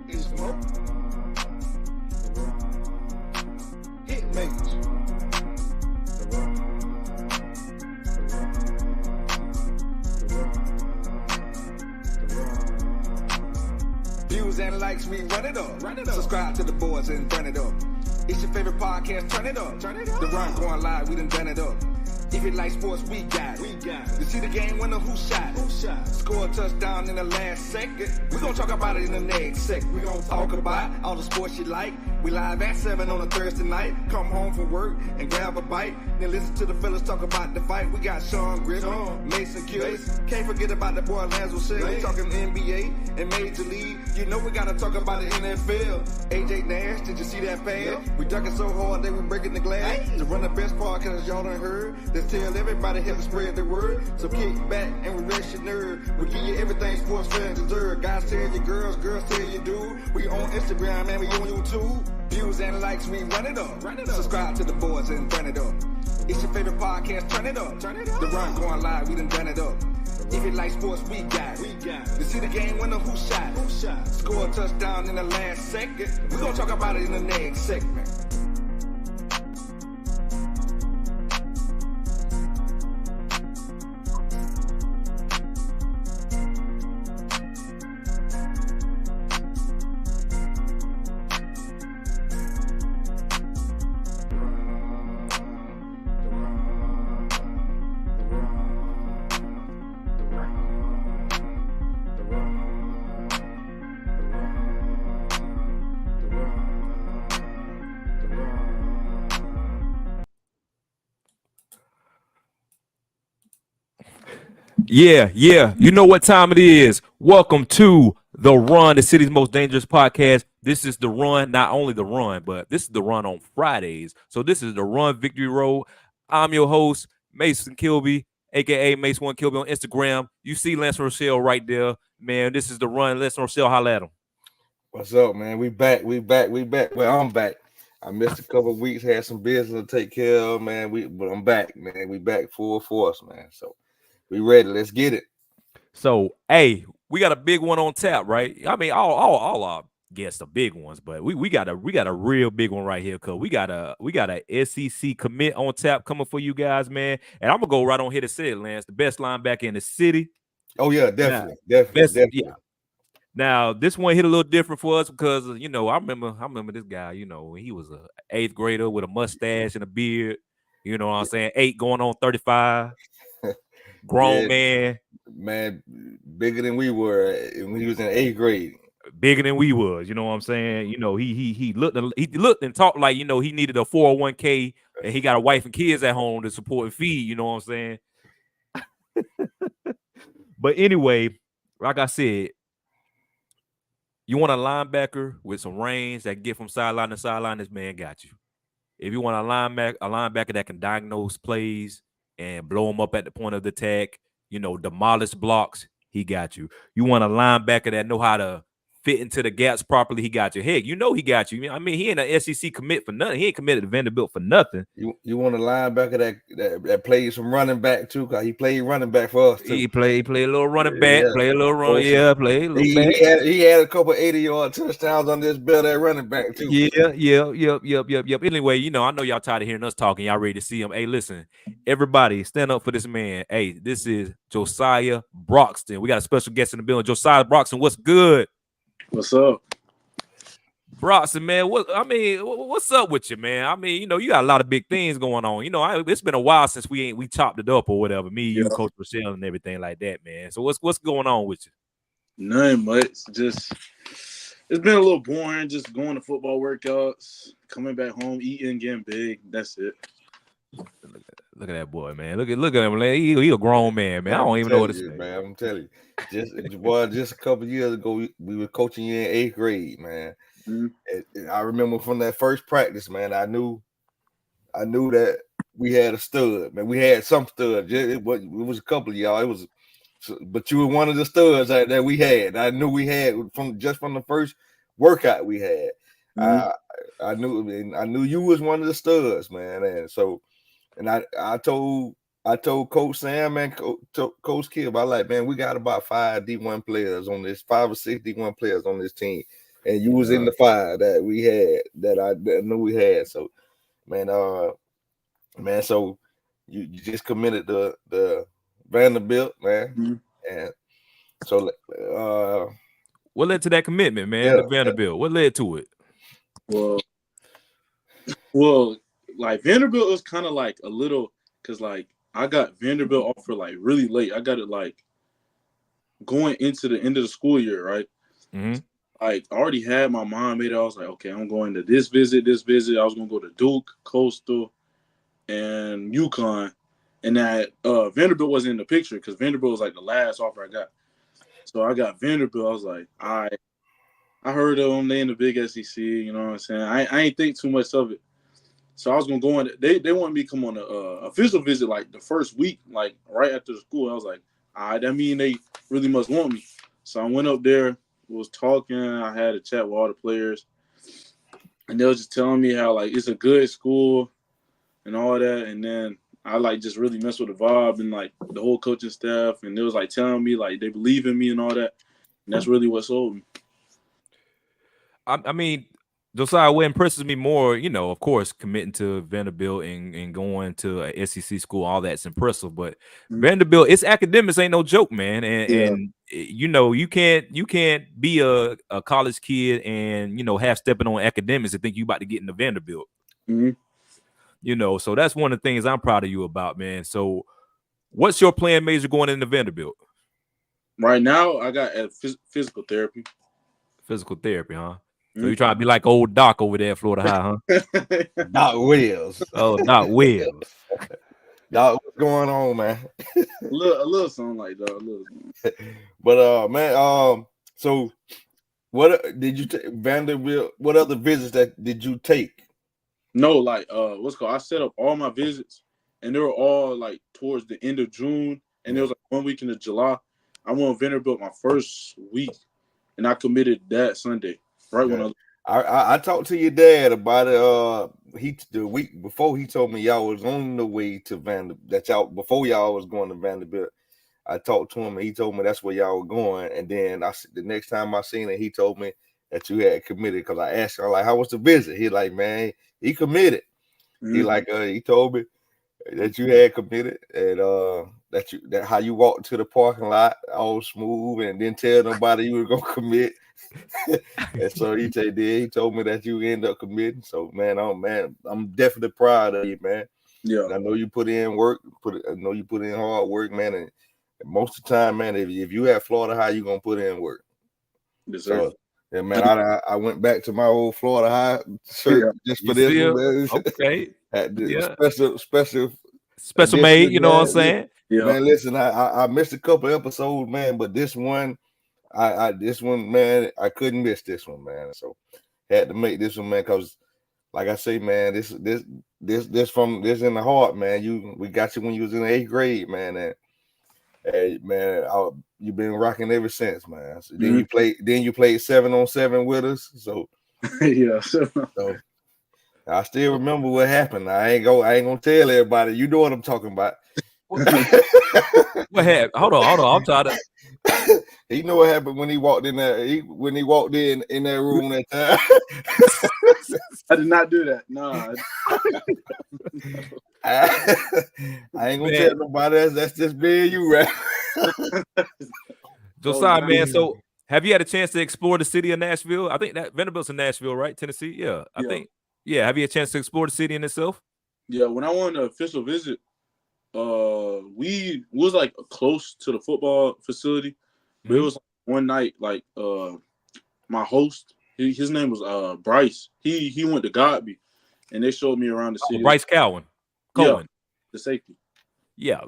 It's smoke. Hit makers. Views and likes, we run it up. Subscribe to the boys and burn it up. It's your favorite podcast, turn it up. The Run going live, we done done it up. If you like sports, we got it. You see the game winner, who shot? Score a touchdown in the last second. We gon' talk about it in the next second. We gon' talk about all the sports you like. We live at 7 on a Thursday night. Come home from work and grab a bite. Then listen to the fellas talk about the fight. We got Sean Griffin, Mason Kills. Can't forget about the boy Lance Russell. We talking NBA and Major League. You know we gotta talk about the NFL. AJ Nash, did you see that pass? We ducking so hard that we breaking the glass. To run the best podcast y'all done heard. Let's tell everybody, help spread the word. So kick back and relax your nerve. We give you everything sports fans deserve. Guys tell you girls, girls tell you dude. We on Instagram, man, we on YouTube. Views and likes, we run it up. Subscribe to the boys and burn it up. It's your favorite podcast, turn it up. The Run going live, we done done it up. If you like sports, we got it. You see the game winner, who shot? Score a touchdown in the last second. We gonna talk about it in the next segment. Yeah. You know what time it is. Welcome to The Run, the city's most dangerous podcast. This is The Run, not only The Run, but this is The Run on Fridays. So this is The Run Victory Road. I'm your host, Mason Kilby, a.k.a. Mace1 Kilby on Instagram. You see Lance Rochelle right there. Man, this is The Run. Lance Rochelle, holla at him. What's up, man? We back. Well, I'm back. I missed a couple of weeks, had some business to take care of, man. But I'm back, man. We back full force, man. So we ready. Let's get it. So, hey, we got a big one on tap, right? I mean, all our guests are big ones, but we got a real big one right here, cause we got a SEC commit on tap coming for you guys, man. And I'm gonna go right on here to say it, Lance, the best linebacker in the city. Oh yeah, definitely. Yeah. Now this one hit a little different for us because I remember this guy. He was a 8th grader with a mustache and a beard. You know what I'm saying? 8 going on 35. Grown man, bigger than we were when he was in 8th grade. Bigger than we was, you know what I'm saying? He looked and talked like he needed a 401k and he got a wife and kids at home to support and feed, you know what I'm saying? But anyway, like I said, you want a linebacker with some range that can get from sideline to sideline, this man got you. If you want a linebacker that can diagnose plays and blow them up at the point of the attack, demolish blocks, he got you. You want a linebacker that know how to fit into the gaps properly, he got you. Heck, he got you. I mean, he ain't an SEC commit for nothing. He ain't committed to Vanderbilt for nothing. You want a linebacker that plays some running back too, because he played running back for us too. He played a little running back, play a little run, play a little back. He had a couple 80-yard touchdowns on this belt at running back too. Yep. Anyway, I know y'all tired of hearing us talking. Y'all ready to see him. Hey, listen, everybody, stand up for this man. Hey, this is Josiah Broxton. We got a special guest in the building. Josiah Broxton, what's good? What's up, Broxton, man? What's up with you, man? I mean, you got a lot of big things going on. It's been a while since we chopped it up or whatever. Me, you, Coach Rochelle, and everything like that, man. So what's going on with you? Nothing much. Just it's been a little boring. Just going to football workouts, coming back home, eating, getting big. That's it. Look at that boy, man. Look at him, man. He a grown man, man. I don't even know what to say, man. I'm telling you, just a couple years ago, we were coaching you in 8th grade, man. Mm-hmm. And I remember from that first practice, man. I knew that we had a stud, man. We had some studs. It was a couple of y'all. But you were one of the studs that we had. I knew we had from the first workout we had. Mm-hmm. I knew you was one of the studs, man. And so. And I told Coach Sam and Coach Kibb, man, we got about 5 D1 players on this, 5 or 6 D1 players on this team. and you was in the 5 that we had that I knew we had. So, man, so you just committed the Vanderbilt, man, and so what led to that commitment, man? The Vanderbilt. What led to it? Well, like Vanderbilt was kind of like a little, cause like I got Vanderbilt offer like really late. I got it like going into the end of the school year, right? Mm-hmm. Like I already had my mind made. I was like, okay, I'm going to this visit. I was gonna go to Duke, Coastal, and UConn, and that Vanderbilt wasn't in the picture because Vanderbilt was like the last offer I got. So I got Vanderbilt. I was like, I heard of them. They in the big SEC. You know what I'm saying? I ain't think too much of it. So I was gonna go on. They wanted me to come on a official visit like the first week, like right after the school. I was like, all right, that mean they really must want me. So I went up there, was talking. I had a chat with all the players, and they were just telling me how like it's a good school and all that. And then I like just really messed with the vibe and like the whole coaching staff. And they was like telling me like they believe in me and all that. And that's really what sold me. I mean, Josiah, what impresses me more, you know, of course, committing to Vanderbilt and going to a SEC school, all that's impressive. But Vanderbilt, its academics ain't no joke, man. And you know, you can't be a college kid and, you know, half stepping on academics and think you about to get into Vanderbilt. Mm-hmm. You know, so that's one of the things I'm proud of you about, man. So what's your plan major going into Vanderbilt? Right now, I got physical therapy. Physical therapy, huh? So you trying to be like old Doc over there at Florida High, huh? Doc Wills. Oh, Doc Wills. Doc, what's going on, man? a little something like that. But man, so what did you take Vanderbilt? What other visits that did you take? No, like what's called? I set up all my visits, and they were all like towards the end of June, and there was like 1 week into July. I went Vanderbilt my first week, and I committed that Sunday. Right when I talked to your dad about it. The week before he told me y'all was on the way to Vanderbilt. That y'all before y'all was going to Vanderbilt. I talked to him and he told me that's where y'all were going. And then the next time I seen it, he told me that you had committed because I asked him like, how was the visit? He like, man, he committed. He like he told me that you had committed and that how you walked to the parking lot all smooth and didn't tell nobody you were gonna commit. And so he told me that you end up committing. So man, I'm definitely proud of you, man. Yeah, and I know you put in work. I know you put in hard work, man. And most of the time, man, if you at Florida High, you gonna put in work. Yes, sir. So, yeah, man. I went back to my old Florida High shirt just for this one. Okay. Special made. You know what I'm saying? Yeah. Man, listen, I missed a couple episodes, man, but this one. This one, man, I couldn't miss this one, man. So had to make this one, man, because like I say, man, this in the heart, man. We got you when you was in the 8th grade, man, and hey, man, you've been rocking ever since, man. So then you played 7-on-7 with us, so yeah. So I still remember what happened. I ain't gonna tell everybody. You know what I'm talking about. What happened? Hold on. I'm trying to. He know what happened when he walked in there. When he walked in that room that time. I did not do that. No. I ain't gonna tell nobody else. That's just being you, right? Josiah, man. So, have you had a chance to explore the city of Nashville? I think that Vanderbilt's in Nashville, right? Tennessee. Yeah, I think. Yeah. Have you had a chance to explore the city in itself? Yeah. When I went on an official visit, we was like close to the football facility, but it was like one night, like my host, his name was Bryce. He went to Godby, and they showed me around the city. Bryce Cohen, the safety. Yeah,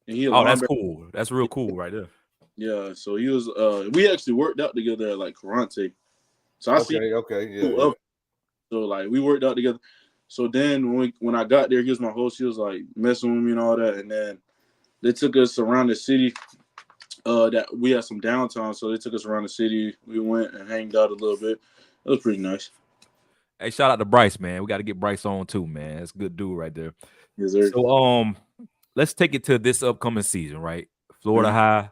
and that's cool. That's real cool, right there. Yeah, so he was. We actually worked out together at like Karate. So yeah. So like we worked out together. So then when I got there, he was my host. He was like messing with me and all that. And then they took us around the city. That we had some downtown, so they took us around the city. We went and hanged out a little bit. It was pretty nice. Hey, shout out to Bryce, man. We got to get Bryce on too, man. That's a good dude right there. Yes, sir. So let's take it to this upcoming season, right? Florida High,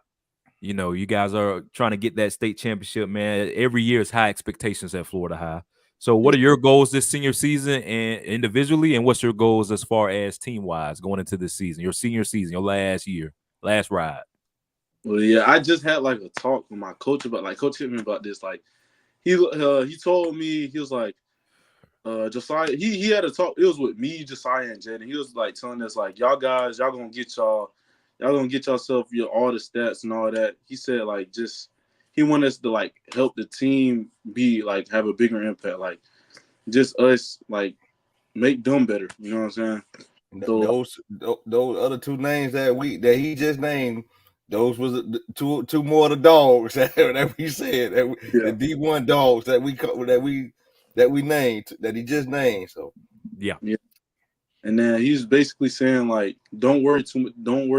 You know, you guys are trying to get that state championship, man. Every year is high expectations at Florida High. So what are your goals this senior season and individually, and what's your goals as far as team-wise going into this season, your senior season, your last year, last ride? Well, yeah, I just had like a talk with my coach about, like, coach hit me about this. Like, he told me, he was like, Josiah, he had a talk. It was with me, Josiah, and Jaden. He was like telling us, like, y'all guys, y'all gonna get yourself all the stats and all that. He said, like, just he wanted us to like help the team be like have a bigger impact, like just us like make them better. You know what I'm saying? So, those other two names that he just named, those was two more of the dogs that we said the D1 dogs that we named, that he just named. So yeah. And then he's basically saying, like, don't worry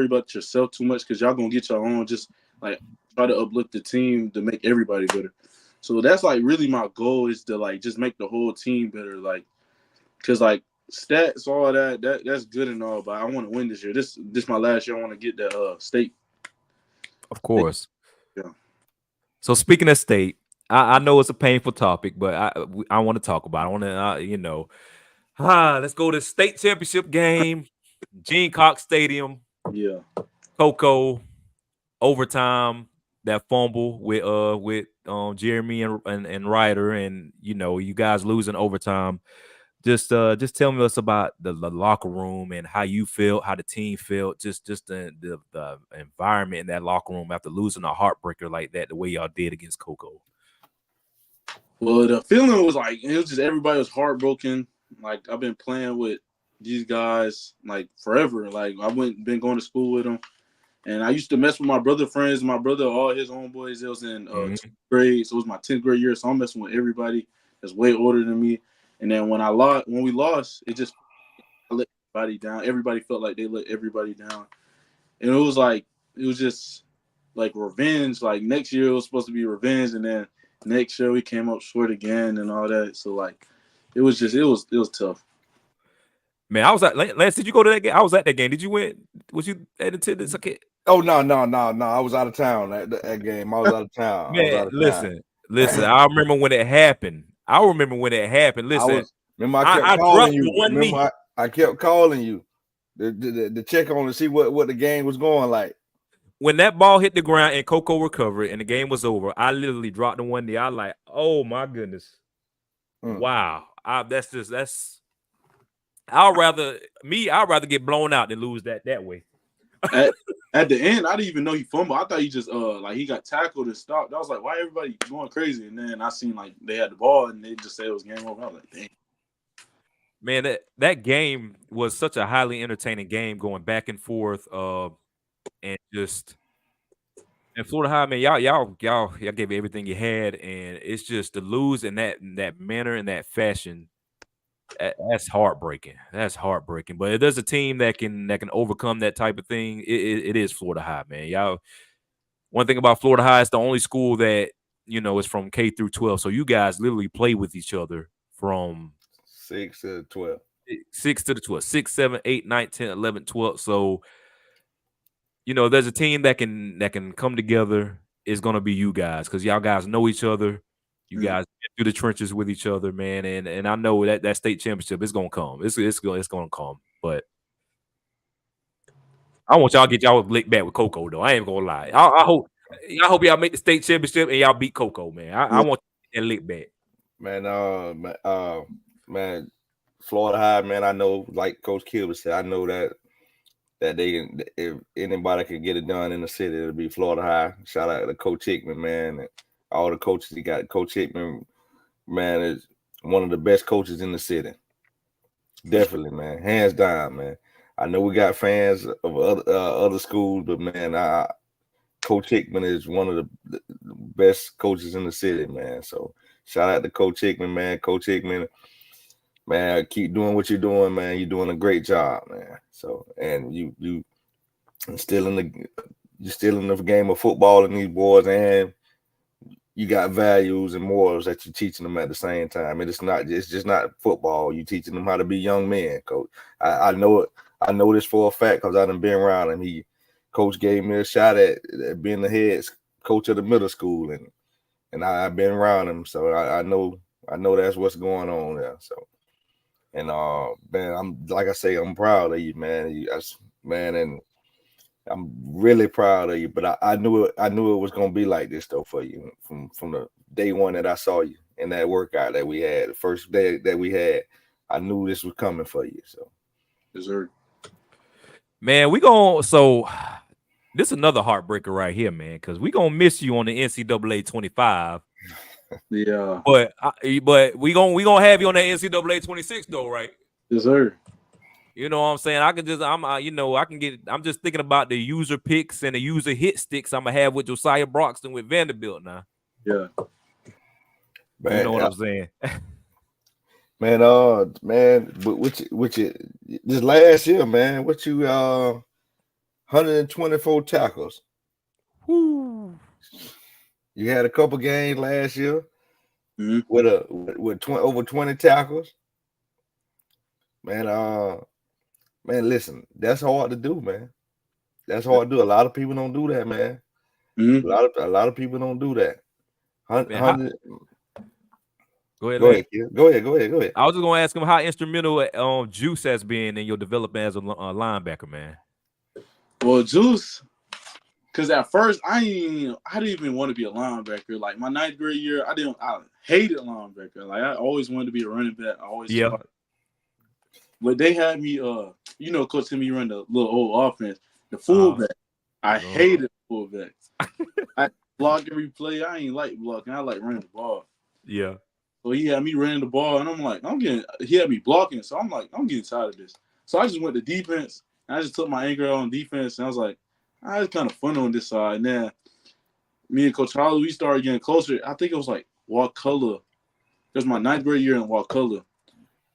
about yourself too much, because y'all gonna get your own. Just like try to uplift the team to make everybody better. So that's like really my goal, is to like just make the whole team better. Like, because like stats, all that's good and all, but I want to win this year. This my last year. I want to get that state. Of course. Yeah. So speaking of state, I know it's a painful topic, but I want to talk about it. I want to, let's go to state championship game, Gene Cox Stadium. Yeah. Coco, overtime, that fumble with Jeremy and Ryder, and you guys losing overtime. Just tell me us about the locker room and how you felt, how the team felt, just the environment in that locker room after losing a heartbreaker like that, the way y'all did against Coco. Well, the feeling was like, it was just everybody was heartbroken. Like, I've been playing with these guys like forever. Like, been going to school with them, and I used to mess with my brother friends. My brother, all his homeboys, it was in 10th grade, so it was my 10th grade year. So I'm messing with everybody that's way older than me. And then when we lost, it just let everybody down. Everybody felt like they let everybody down, and it was just like revenge. Like, next year it was supposed to be revenge, and then next year we came up short again and all that. So like, it was tough. Man, I was at Lance. Did you go to that game? I was at that game. Did you win? Was you at attendance? Okay. Oh no! I was out of town at that game. I was out of town. Man, listen. I remember when it happened. Listen, I kept calling you. I kept calling you to check on to see what the game was going like. When that ball hit the ground and Coco recovered and the game was over, I literally dropped the one knee. I like, oh my goodness, wow. I'd rather get blown out than lose that way. At the end, I didn't even know he fumbled. I thought he just like he got tackled and stopped. I was like, why everybody going crazy? And then I seen like they had the ball and they just said it was game over. I was like, dang. Man, that game was such a highly entertaining game, going back and forth, and Florida High, man, y'all gave everything you had, and it's just to lose in that manner, in that fashion. That's heartbreaking. But if there's a team that can overcome that type of thing, it is Florida High, man. Y'all. One thing about Florida High, it's the only school that is from K through 12. So you guys literally play with each other from 6 to 12. 6 to the 12. 6, 7, 8, 9, 10, 11, 12. So there's a team that can come together. It's gonna be you guys, because y'all guys know each other. You guys get through the trenches with each other, man, and I know that state championship is gonna come. It's gonna come, but I want y'all to get y'all licked back with Coco though. I ain't gonna lie. I hope y'all make the state championship and y'all beat Coco, man. I want that lick back, man. Man, Florida High, man. I know, like Coach Kilby said, I know that if anybody could get it done in the city, it'll be Florida High. Shout out to Coach Hickman, man. And all the coaches he got. Coach Hickman, man, is one of the best coaches in the city. Definitely, man. Hands down, man. I know we got fans of other schools, but man, Coach Hickman is one of the best coaches in the city, man. So shout out to Coach Hickman, man. Coach Hickman, man, keep doing what you're doing, man. You're doing a great job, man. So, and you still in the game of football in these boys, and you got values and morals that you're teaching them at the same time. It's just not football. You're teaching them how to be young men, Coach. I know this for a fact because I done been around him. coach gave me a shot at being the head coach of the middle school, and I've been around him, so I know that's what's going on there. So, and man, I'm like I say, I'm proud of you, man. Man, and I'm really proud of you. But I knew it was gonna be like this though for you from the day one that I saw you in that workout that we had, the first day that we had. I knew this was coming for you. So, Yes, sir. Man, this is another heartbreaker right here, man, because we gonna miss you on the NCAA 25. Yeah. But we gonna have you on that NCAA 26 though, right? Yes, sir. You know what I'm saying? I'm just thinking about the user picks and the user hit sticks I'm gonna have with Josiah Broxton with Vanderbilt now. Yeah. man, you know what I'm saying? Man, but which this last year, man, what you 124 tackles. Woo. You had a couple games last year Mhm. with over 20 tackles. Man, man, listen, that's hard to do, man. That's hard to do. A lot of people don't do that, man. Mhm. A lot of people don't do that. Go ahead. Go ahead. I was just gonna ask him how instrumental Juice has been in your development as a linebacker, man. Well, Juice, because at first I didn't even want to be a linebacker. Like my 9th grade year, I hated linebacker. Like I always wanted to be a running back. But they had me, Coach Timmy run the little old offense, the fullback. I hated fullbacks. I block every play. I ain't like blocking. I like running the ball. Yeah. So he had me running the ball, and I'm like, he had me blocking. So I'm like, I'm getting tired of this. So I just went to defense, and I just took my anger on defense, and I was like, it's kind of fun on this side. And then me and Coach Holly, we started getting closer. I think it was like Wakulla. It was my 9th grade year in Wakulla.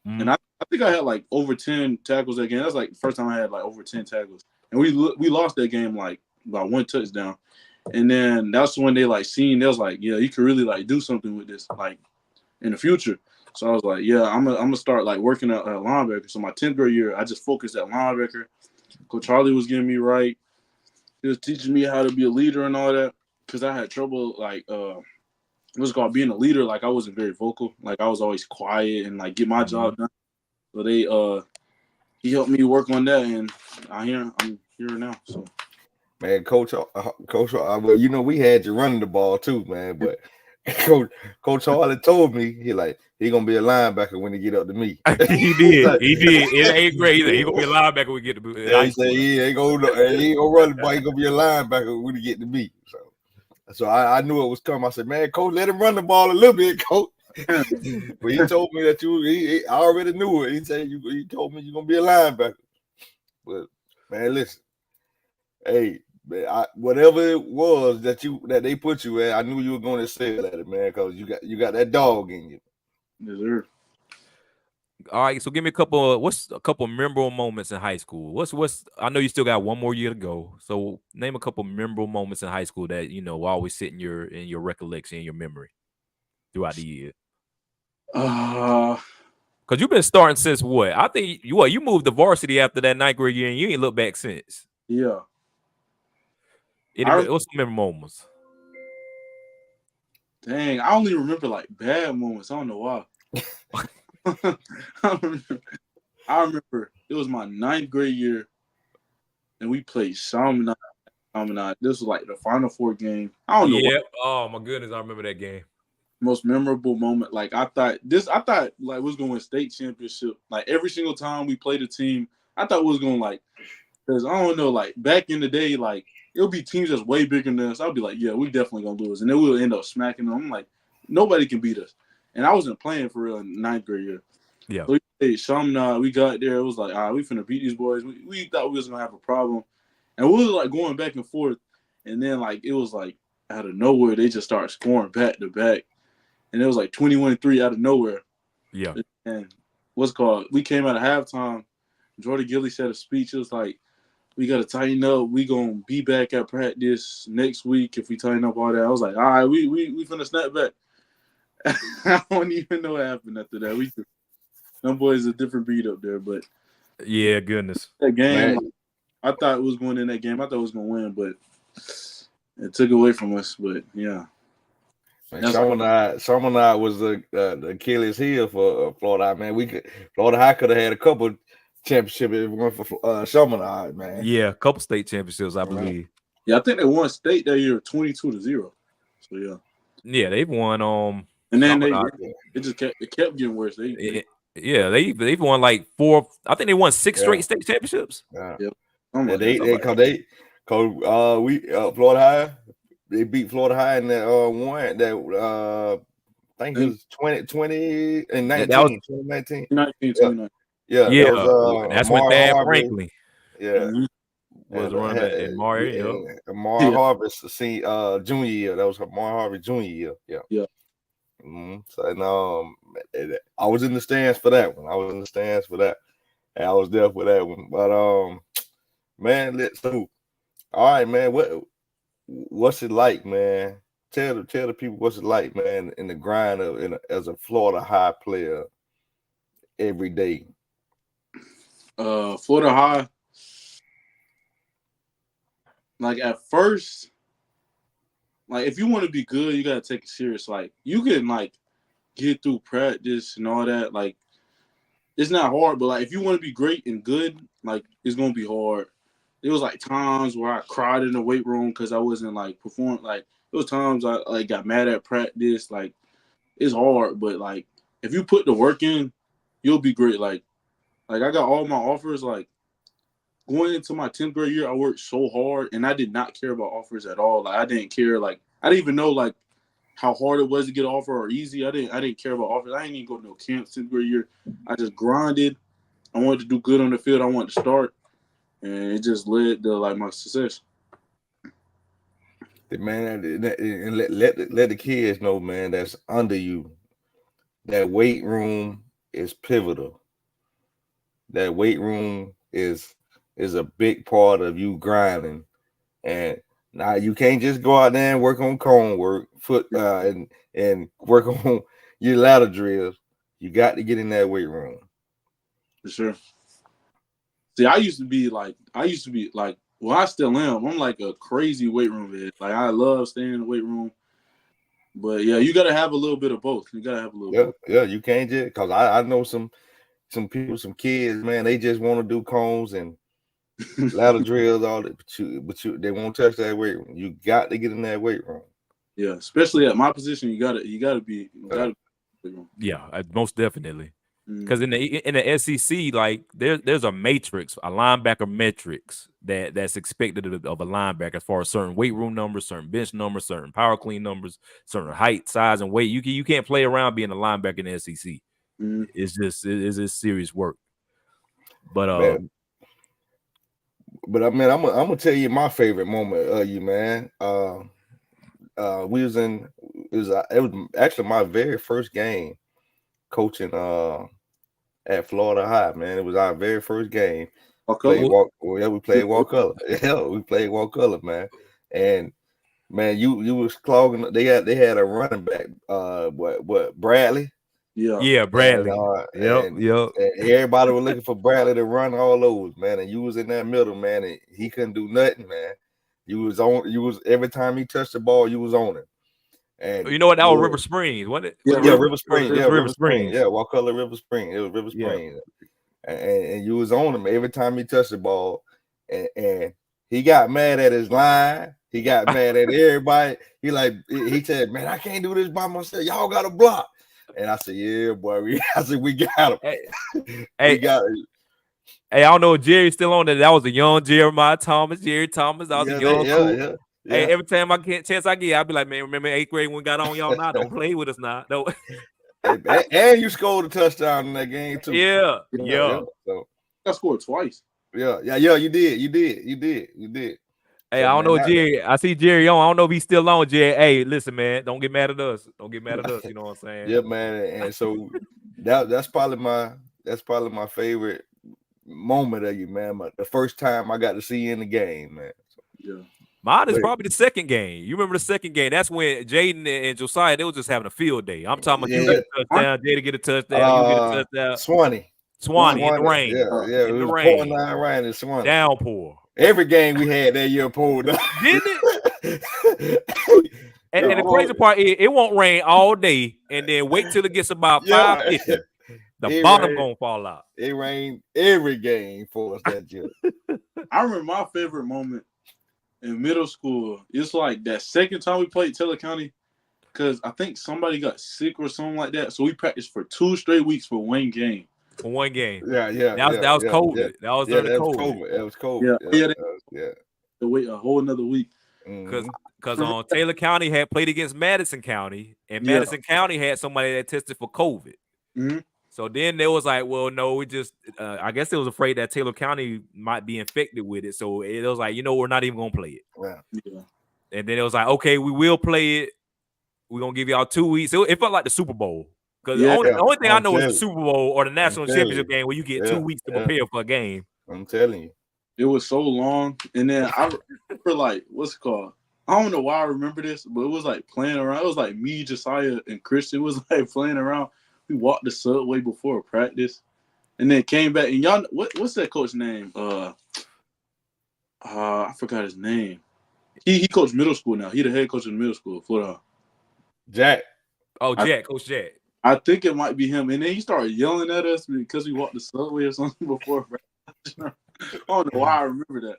Mm-hmm. And I think I had like over 10 tackles that game. That's like the first time I had like over 10 tackles. And we lost that game like by 1 touchdown. And then that's when they like seen, they was like, yeah, you could really like do something with this like in the future. So I was like, yeah, I'm gonna start like working at linebacker. So my 10th grade year, I just focused at linebacker. Coach Harley was getting me right. He was teaching me how to be a leader and all that, because I had trouble like what's called being a leader. Like I wasn't very vocal. Like I was always quiet and like get my job done. So he helped me work on that, and I'm here now. So man, Coach, well, we had you running the ball too, man. But Coach Harley told me he gonna be a linebacker when he get up to me. He did. It ain't great either. He gonna be a linebacker when he get to me. Yeah, he said he ain't gonna run the ball. He gonna be a linebacker when he get to me. So I knew it was coming. I said, man, Coach, let him run the ball a little bit, Coach. But he told me that I already knew it. He said he told me you're gonna be a linebacker. But man, listen, hey, man, whatever it was that they put you at, I knew you were going to excel at it, man, because you got that dog in you. Yes, sir. All right, so give me what's a couple memorable moments in high school? What's I know you still got one more year to go. So name a couple memorable moments in high school that will always sit in your recollection, in your memory throughout the year. Because you've been starting since what? I think you moved to varsity after that 9th grade year, and you ain't looked back since. Yeah. What's some memorable moments? Dang, I only remember like bad moments. I don't know why. I remember it was my 9th grade year, and we played Chaminade. This was like the Final Four game. I don't know. Yeah. Oh my goodness, I remember that game. Most memorable moment. Like I thought like was going to win state championship. Like every single time we played a team, I thought we was going because I don't know, like back in the day, like it'll be teams that's way bigger than us. I'll be like, yeah, we definitely gonna lose, and then we'll end up smacking them. I'm like, nobody can beat us. And I wasn't playing for real in 9th grade year. Yeah. So we played Chaminade. We got there. It was like, we finna beat these boys. We thought we was gonna have a problem, and we was like going back and forth. And then like it was like out of nowhere, they just started scoring back to back. And it was like 21-3 out of nowhere. Yeah. And we came out of halftime. Jordan Gilly said a speech. It was like, we got to tighten up. We going to be back at practice next week if we tighten up all that. I was like, all right, we finna snap back. I don't even know what happened after that. Them boys a different beat up there. But yeah, goodness. That game, I thought it was going in that game. I thought it was going to win, but it took away from us. But yeah. Chaminade was the Achilles heel for Florida. Man, Florida High could have had a couple championships if it weren't for Chaminade, man. Yeah, a couple state championships, I believe. Yeah, I think they won state that year 22-0. So yeah. Yeah, they've won. And then it kept getting worse. They've won like 4. I think they won 6 straight state championships. Yeah. Yep. Florida High. They beat Florida High in that one that I think it was 2020 and 19. 2019. Yeah. Yeah. That was, that's when Dan Franklin. Yeah. Was running back in Mario. Amar Harvest junior year. That was Amar Harvest junior year. Yeah. Yeah. So I was in the stands for that one. And I was there for that one. But man, all right, man. What's it like, man? Tell the people what's it like, man, in the grind as a Florida High player every day. Florida High, like at first, like if you want to be good, you gotta take it serious. Like you can like get through practice and all that. Like it's not hard, but like if you want to be great and good, like it's gonna be hard. There was like times where I cried in the weight room because I wasn't like performing. Like there was times I like got mad at practice. Like it's hard, but like if you put the work in, you'll be great. Like I got all my offers. Like going into my 10th grade year, I worked so hard, and I did not care about offers at all. Like I didn't care. Like I didn't even know like how hard it was to get an offer or easy. I didn't care about offers. I didn't even go to no camps 10th grade year. I just grinded. I wanted to do good on the field. I wanted to start. And it just led to like my success. Man, and let the kids know, man, that's under you. That weight room is pivotal. That weight room is a big part of you grinding. And now you can't just go out there and work on cone work, foot and work on your ladder drills. You got to get in that weight room. For sure. See, I used to be like, well, I still am. I'm like a crazy weight room head. Like, I love staying in the weight room. But, yeah, you got to have a little bit of both. You got to have a little bit. Yeah, you can't just, because I know some people, some kids, man, they just want to do cones and ladder drills, all that, but they won't touch that weight room. You got to get in that weight room. Yeah, especially at my position, you gotta be. Yeah, most definitely. Because in the SEC, like there's a matrix, a linebacker metrics that's expected of a linebacker as far as certain weight room numbers, certain bench numbers, certain power clean numbers, certain height, size, and weight. You can't play around being a linebacker in the SEC. It's just serious work. But I mean, I'm gonna tell you my favorite moment of you, man. It was actually my very first game coaching at Florida High, man. It was our very first game. We played walk color. Yeah, we played walk color, man. And man, you was clogging. They had a running back. What Bradley? Yeah, Bradley. Yep. And everybody was looking for Bradley to run all those, man. And you was in that middle, man. And he couldn't do nothing, man. You was every time he touched the ball, you was on it. And you know what? That was River Springs, wasn't it? Yeah, River Springs. Yeah, River Springs. Yeah, Wakulla River Springs. It was River Springs. Yeah. And you was on him every time he touched the ball. And he got mad at his line. He got mad at everybody. He said, man, I can't do this by myself. Y'all got to block. And I said, yeah, boy. We got him. We got him. Hey, I don't know if Jerry's still on there. That was a young Jeremiah Thomas, Jerry Thomas. I was a young cool. Hey, every time I get chance I get, I'll be like, man, remember 8th grade when we got on y'all now? Don't play with us now. No. And you scored a touchdown in that game too. Yeah. So I scored twice. Yeah, you did. Hey, I don't know, Jerry. I see Jerry on. I don't know if he's still on, Jerry. Hey, listen, man, don't get mad at us. You know what I'm saying? Yeah, man. And so that's probably my favorite moment of you, man. The first time I got to see you in the game, man. So, yeah. Mine is probably the second game. You remember the second game? That's when Jaden and Josiah, they was just having a field day. I'm talking about you get a touchdown, Jada get a touchdown, you get a touchdown. Swanee. Swanee in the rain. Yeah. It In the was rain. pouring down rain in Swanee. Downpour. Every game we had that year poured down. Didn't it? And the crazy part is it won't rain all day and then wait till it gets about 5:50. The bottom gonna fall out. It rained every game for us that year. I remember my favorite moment in middle school. It's like that second time we played Taylor County, because I think somebody got sick or something like that. So we practiced for 2 straight weeks for one game. For one game. Yeah. That was COVID. Yeah. That was That was COVID. COVID. That was COVID. Yeah. To wait a whole another week. Because Taylor County had played against Madison County, and Madison County had somebody that tested for COVID. Mm-hmm. So then they was like, well, no, we just, I guess they was afraid that Taylor County might be infected with it. So it was like, we're not even going to play it. Yeah. And then it was like, okay, we will play it. We're going to give y'all 2 weeks. It felt like the Super Bowl. Because the only thing I know is the Super Bowl or the national championship game where you get 2 weeks to prepare for a game. I'm telling you. It was so long. And then I remember, like, what's it called? I don't know why I remember this, but it was like playing around. It was like me, Josiah, and Christian was like playing around. We walked the subway before practice, and then came back. And y'all, what's that coach name? I forgot his name. He coached middle school now. He the head coach in middle school. Florida. Jack. Oh, Jack, Coach Jack. I think it might be him. And then he started yelling at us because we walked the subway or something before practice. I don't know why I remember that.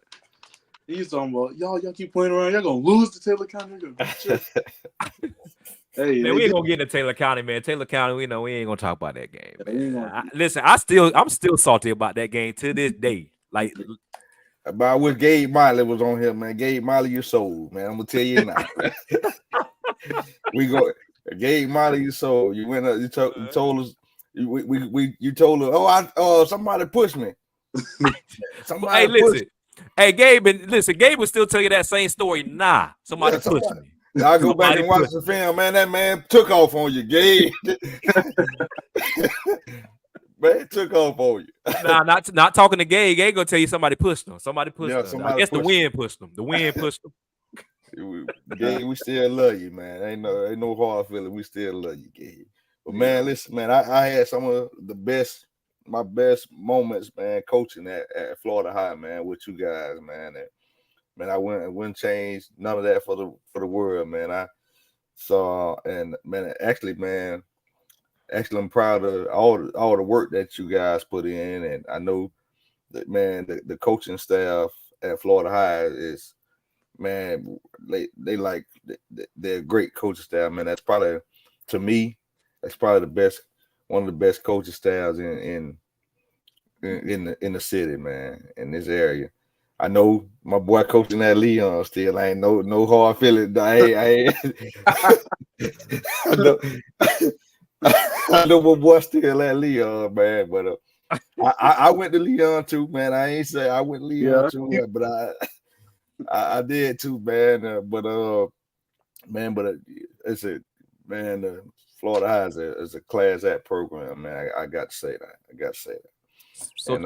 He's talking about y'all keep playing around. Y'all gonna lose to Taylor County. Hey, man, we ain't gonna get into Taylor County, man. Taylor County, we ain't gonna talk about that game. Listen, I'm still salty about that game to this day. Like, about what Gabe Miley was on here, man. Gabe Miley, your soul, man. I'm gonna tell you now. Gabe Miley, your soul. You went up. You told us. You told us. Somebody pushed me. Somebody listen. Hey, Gabe would still tell you that same story. Nah, somebody pushed me. I'll go back and watch the film, man. That man took off on you, Gabe. Man, took off on you. Nah, not talking to Gabe. Gabe gonna tell you somebody pushed him. Somebody pushed him. I guess the wind pushed him. The wind pushed him. Gabe, we still love you, man. Ain't no hard feeling. We still love you, Gabe. But man, listen, man, I had some of my best moments, man, coaching at Florida High, man, with you guys, man. And man, I wouldn't change none of that for the world, man. Actually, I'm proud of all the work that you guys put in, and I know that, man, the coaching staff at Florida High is, man, they're a great coaching staff, man. That's probably, to me, one of the best coaching staffs in the city, man, in this area. I know my boy coaching at Leon still. I ain't no hard feeling. I know my boy still at Leon, man. But I went to Leon too, man. I ain't say I went to Leon too, but I did too, man. Florida High is a class act program, man. I got to say that. So,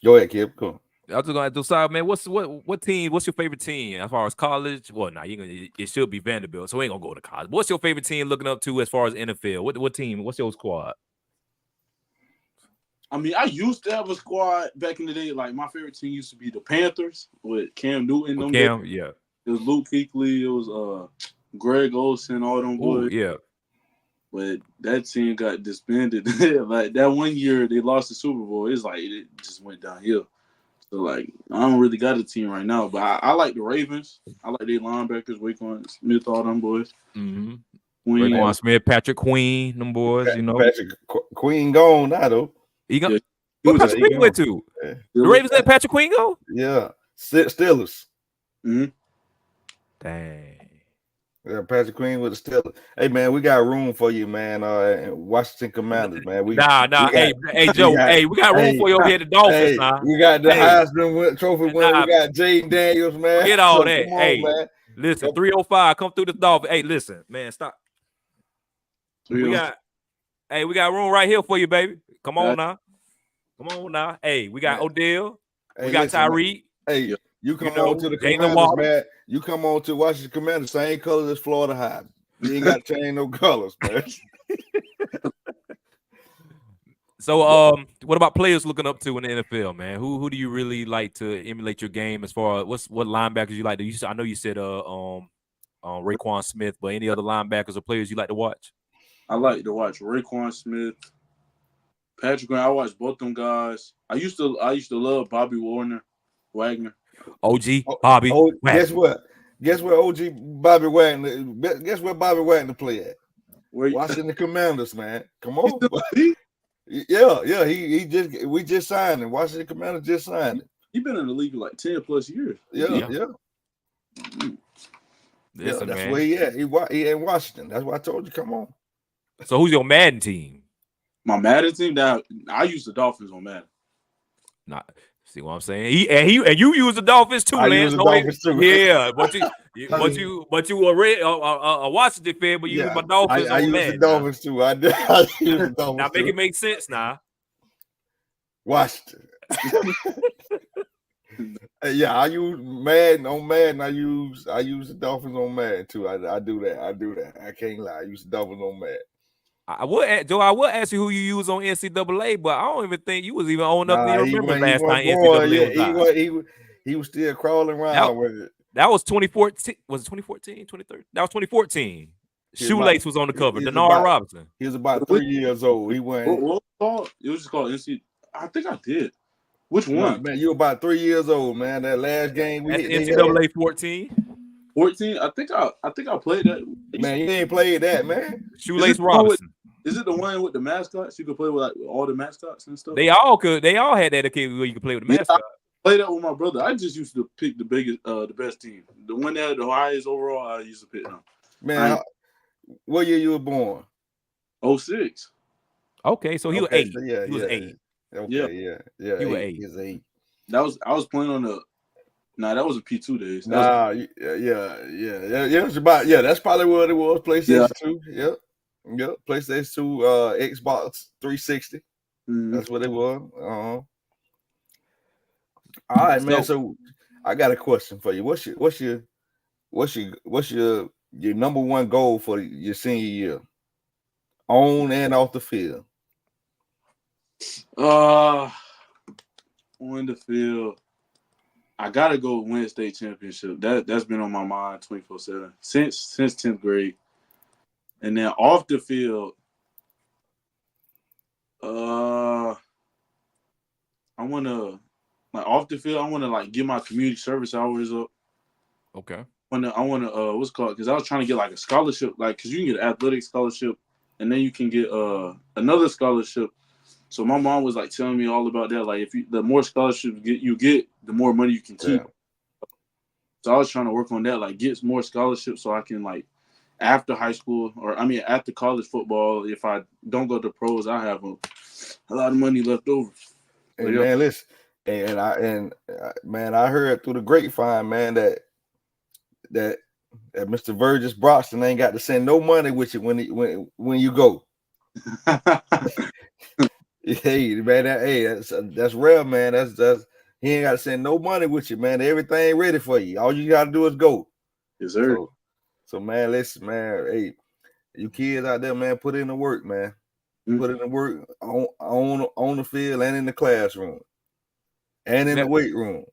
go ahead, Kip. Come on. I was just gonna decide, man. What team? What's your favorite team as far as college? Well, it should be Vanderbilt, so we ain't gonna go to college. What's your favorite team looking up to as far as NFL? What team? What's your squad? I mean, I used to have a squad back in the day. Like, my favorite team used to be the Panthers with Cam Newton. It was Luke Kuechly. It was Greg Olsen. All them boys. Ooh, yeah. But that team got disbanded. Like, that one year they lost the Super Bowl. It's like it just went downhill. So, like, I don't really got a team right now, but I like the Ravens. I like their linebackers, Waquan Smith, all them boys. Mm-hmm. Waquan Smith, Patrick Queen, them boys, Patrick Queen gone now, though. He got what Patrick Queen went to? Yeah. The Ravens let Patrick Queen go? Yeah. Steelers. Mm-hmm. Dang. Yeah, Patrick Queen with the Steelers. Hey, man, we got room for you, man. Washington Commanders, man. Hey, Joe. We got room for you over here at the Dolphins, now. We got the Heisman Trophy winner. We got Jaden Daniels, man. Get all that. Man. Listen, 305, come through the Dolphins. Hey, listen, man, stop. We got room right here for you, baby. Come on now. Hey, we got Odell. We got Tyreek. Hey, you come on to the Commanders, man. You come on to Washington Commanders, same colors as Florida High. You ain't got to change no colors, man. So, what about players looking up to in the NFL, man? Who do you really like to emulate your game as far as what linebackers you like to? I know you said Raekwon Smith, but any other linebackers or players you like to watch? I like to watch Raekwon Smith, Patrick Graham. I watch both them guys. I used to love Bobby Wagner. OG Bobby. Oh, Wagner. guess what? Guess where OG Bobby Wagner? Guess where Bobby Wagner play at? Washington Commanders, man. Come on. Yeah. We just signed him. Washington Commanders just signed him. He's been in the league for like 10 plus years. Yeah. Listen, that's man. where he at. He in Washington. That's why I told you. Come on. So who's your Madden team? My Madden team. That I use the Dolphins on Madden. Not see what I'm saying. And you use the Dolphins too, Lance. Use the Dolphins too. Yeah, but you a Washington fan, but you use my Dolphins. I use the Dolphins too. I use the Dolphins. Now make it make sense now. Washington. Yeah, I use Madden on Madden. I use the Dolphins on Madden too. I do that. I can't lie. I use the Dolphins on Madden. I would ask you who you use on NCAA, but I don't even think you was even old enough to remember last time NCAA was out. He was still crawling around with it. That was 2014. Was it 2014? 2013? That was 2014. Shoelace was on the cover. Denard Robinson. He was about 3 years old. He went. What was it called? It was just called NC. I think I did. Which one? Man, you were about 3 years old, man. That last game we hit. NCAA 14. 14. I think I played that. Man, you ain't played that, man. Shoelace Robinson. Is it the one with the mascots? You could play with like all the mascots and stuff. They all had that okay where you could play with the mascots. I played that with my brother. I just used to pick the best team. The one that had the highest overall, I used to pick them. Man, what year you were born? 06. Okay, so he was 8. So yeah, he was 8. Okay, yeah. He was 8. 8. He was 8. I was playing on the. Nah, that was a P2 days. Yeah. It was about that's probably what it was. PlayStation 2. Yep. PlayStation 2, Xbox 360. That's what it was. All right, man. So I got a question for you. What's your number one goal for your senior year, on and off the field? On the field, I gotta go win state championship. That's been on my mind 24/7 since 10th grade. And then off the field, I wanna get my community service hours up. Okay. I wanna what's it called? Because I was trying to get like a scholarship, like because you can get an athletic scholarship, and then you can get another scholarship. So my mom was like telling me all about that. Like the more scholarships you get, the more money you can keep. Yeah. So I was trying to work on that, like get more scholarships so I can like after high school after college football, if I don't go to pros, I have a lot of money left over. Hey, man, listen, I heard through the grapevine, man, that Mr. Virgis Broxton ain't got to send no money with you when you go. Hey, man, that's rare, man. That's he ain't got to send no money with you, man. Everything ready for you. All you got to do is go. Yes, sir. So man, listen, man. Hey, you kids out there, man, put in the work, man. Put in the work on the field and in the classroom and in the weight room.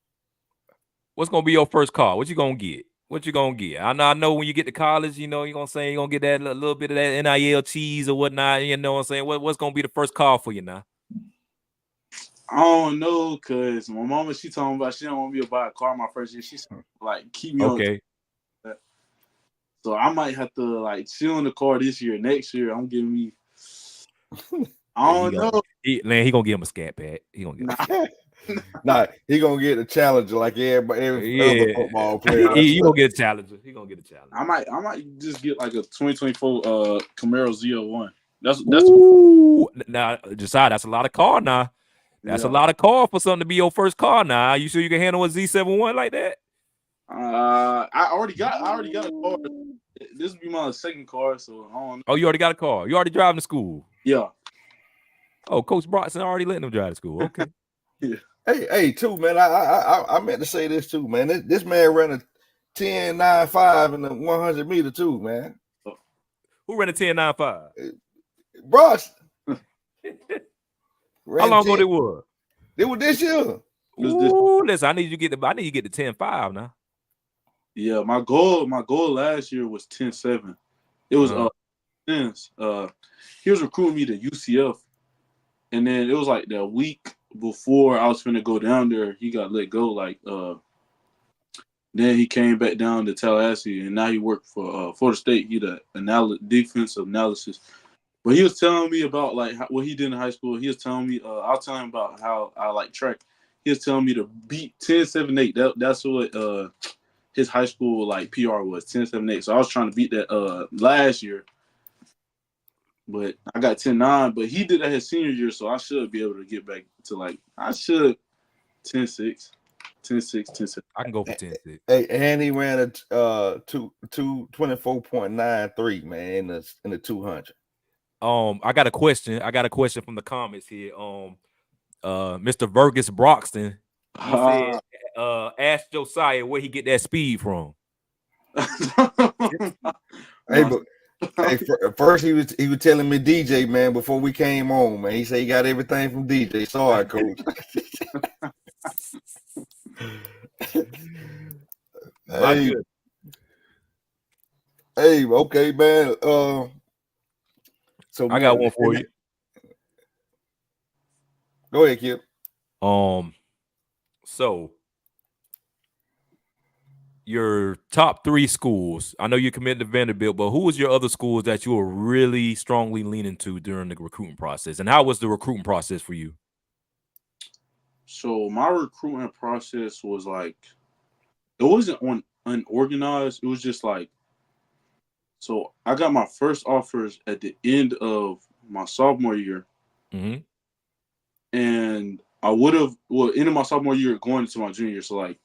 What's gonna be your first car? What you gonna get? I know when you get to college, you're gonna say you're gonna get that little bit of that NIL cheese or whatnot. You know what I'm saying? What's gonna be the first car for you now? I don't know, cause my mama, she told me about she don't want me to buy a car my first year. She's like, keep me on. So I might have to like chill in the car this year. Next year, I'm giving me. I don't know. He gonna give him a scat pad. He gonna get. Nah, he gonna get a challenger like every other football player. He gonna get a challenger. I might just get like a 2024 Camaro Z01. That's now, Josiah, that's a lot of car now. That's a lot of car for something to be your first car now. You sure you can handle a Z71 like that? I already got a car. This will be my second car, so I don't know. Oh, you already got a car. You already driving to school. Yeah. Oh, Coach Broxton already letting him drive to school. Okay. Yeah. Hey, too, man. I meant to say this too, man. This man ran a 10.95 in the 100 meter too, man. Who ran a 10.95? Broxton. How long ago it was? It was this year. Ooh, listen, I need you to get to 10-5 now. Yeah, my goal last year was 10-7. It was he was recruiting me to UCF, and then it was like the week before I was finna go down there, he got let go. Like then he came back down to Tallahassee, and now he worked for Florida State. He the defensive analysis. But he was telling me about like what he did in high school. He was telling me, I was telling him about how I like track. He was telling me to beat 10-7-8. That's what his high school like PR was, 10-7-8. So I was trying to beat that last year. But I got 10-9. But he did that his senior year, so I should be able to get back to like 10-6. 10-6. I can go for 10-6. Hey, and he ran a 24.93, man, in the 200. I got a question. From the comments here. Mr. Vergus Broxton. He said, ask Josiah where he get that speed from. First he was telling me DJ, man, before we came on, man. He said he got everything from DJ. Sorry, coach. Hey, okay, man. So I got one for you. Go ahead, Kip. So your top 3 schools. I know you committed to Vanderbilt, but who was your other schools that you were really strongly leaning to during the recruiting process? And how was the recruiting process for you? So my recruiting process was like, it wasn't unorganized. It was just like, so I got my first offers at the end of my sophomore year. Mm-hmm. And I would have, end of my sophomore year going into my junior year. So like,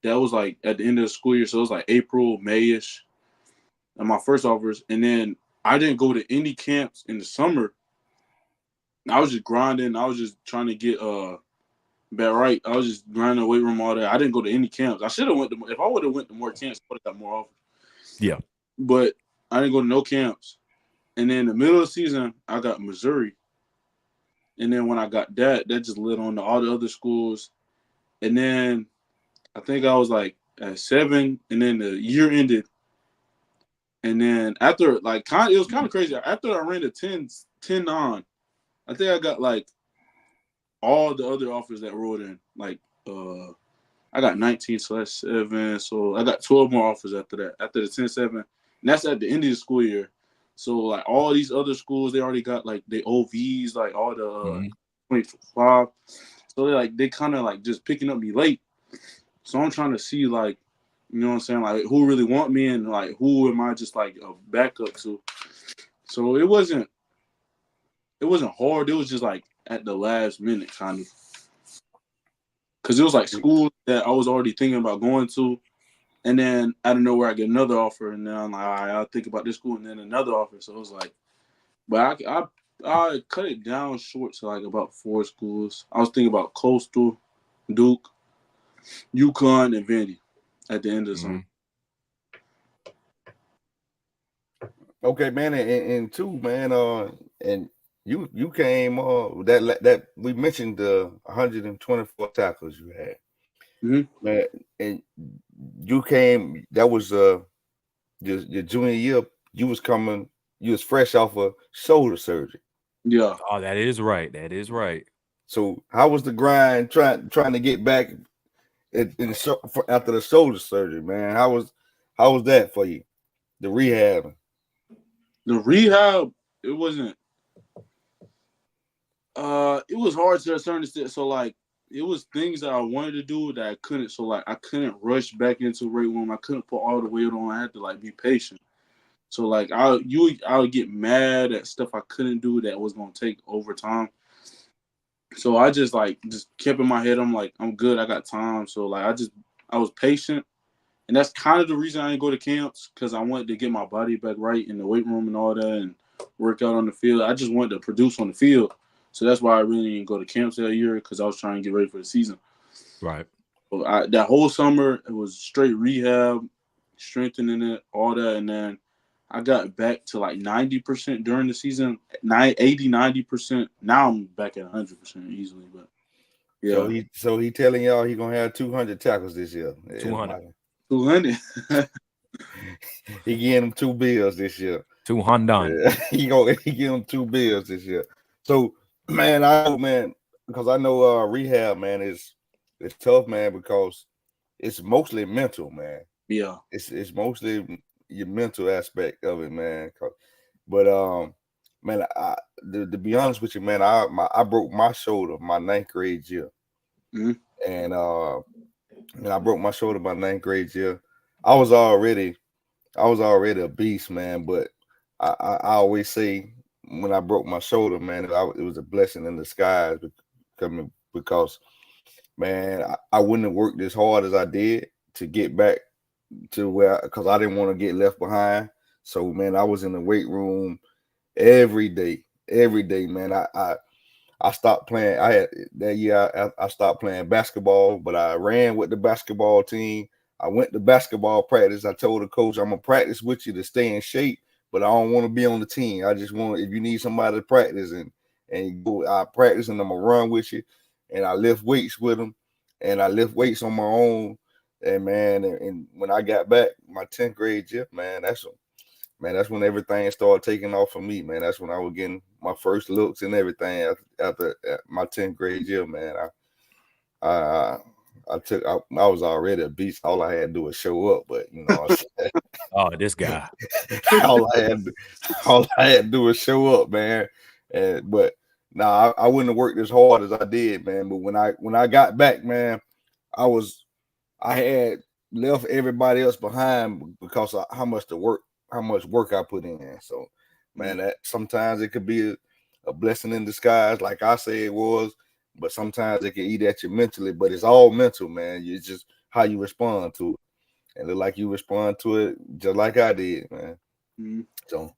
that was like at the end of the school year. So it was like April, May-ish, and my first offers. And then I didn't go to any camps in the summer. I was just grinding. I was just trying to get back right. I was just grinding the weight room all day. I didn't go to any camps. I should have went to, if I would have went to more camps, I would have got more offers. Yeah. But I didn't go to no camps. And then in the middle of the season, I got Missouri. And then when I got that just lit on to all the other schools. And then I think I was like at 7, and then the year ended. And then after, like, it was kind of crazy. After I ran the 10-9, I think I got like all the other offers that rolled in. Like, I got 19/7, so I got 12 more offers after that. After the 10-7, and that's at the end of the school year. So like all these other schools, they already got like the OVs, like all the 25. So they kind of like just picking up me late. So I'm trying to see like, you know what I'm saying, like who really want me and like who am I just like a backup to. So it wasn't hard. It was just like at the last minute kind of. Because it was like schools that I was already thinking about going to. And then out of nowhere, I get another offer. And then I'm like, all right, I'll think about this school. And then another offer. So it was like, but I cut it down short to like about 4 schools. I was thinking about Coastal, Duke, UConn, and Vandy at the end of the summer. Okay, man. And two, man, and you came that we mentioned the 124 tackles you had. Mm-hmm. Man, and you came, that was your junior year. You was fresh off of shoulder surgery. Yeah. Oh, that is right. So how was the grind trying to get back after the shoulder surgery, man? How was that for you? The rehab. The rehab, it wasn't. It was hard to a certain extent. So like, it was things that I wanted to do that I couldn't. So like, I couldn't rush back into weight room. I couldn't put all the weight on. I had to like be patient. So like, I would get mad at stuff I couldn't do that was gonna take over time. So I just kept in my head. I'm like, I'm good. I got time. So like, I was patient, and that's kind of the reason I didn't go to camps, because I wanted to get my body back right in the weight room and all that, and work out on the field. I just wanted to produce on the field. So that's why I really didn't go to camps that year, because I was trying to get ready for the season. Right. That whole summer, it was straight rehab, strengthening it, all that. And then I got back to like 90% during the season, 90%. Now I'm back at 100% easily. But yeah, So he telling y'all he gonna have 200 tackles this year. 200. 200. He getting him 2 bills this year. 200. Yeah, he give him 2 bills this year. So man, because I know rehab, man, it's tough, man, because it's mostly mental, man. Yeah, it's mostly your mental aspect of it, man. But man, to be honest with you, man, I broke my shoulder my 9th grade year, and I broke my shoulder my 9th grade year. I was already a beast, man. But I always say when I broke my shoulder, man, it was a blessing in disguise because man, I wouldn't have worked as hard as I did to get back to where, because I didn't want to get left behind. So man, I was in the weight room every day, man. I stopped playing. I had that year I stopped playing basketball, but I ran with the basketball team. I went to basketball practice. I told the coach, I'm gonna practice with you to stay in shape, but I don't want to be on the team. I just want, if you need somebody to practice and I practice and I'm gonna run with you, and I lift weights with them, and I lift weights on my own. And man, and when I got back my 10th grade year, man, that's when everything started taking off for me, man. That's when I was getting my first looks and everything after my 10th grade year, man. I was already a beast. All I had to do was show up, but you know what I'm saying? Oh, this guy. all I had to do was show up, man. But nah, I wouldn't have worked as hard as I did, man. But when I got back, man, I had left everybody else behind because of how much work I put in. So, man, that sometimes it could be a blessing in disguise, like I say it was, but sometimes it can eat at you mentally. But it's all mental, man. It's just how you respond to it. And look like you respond to it just like I did, man. So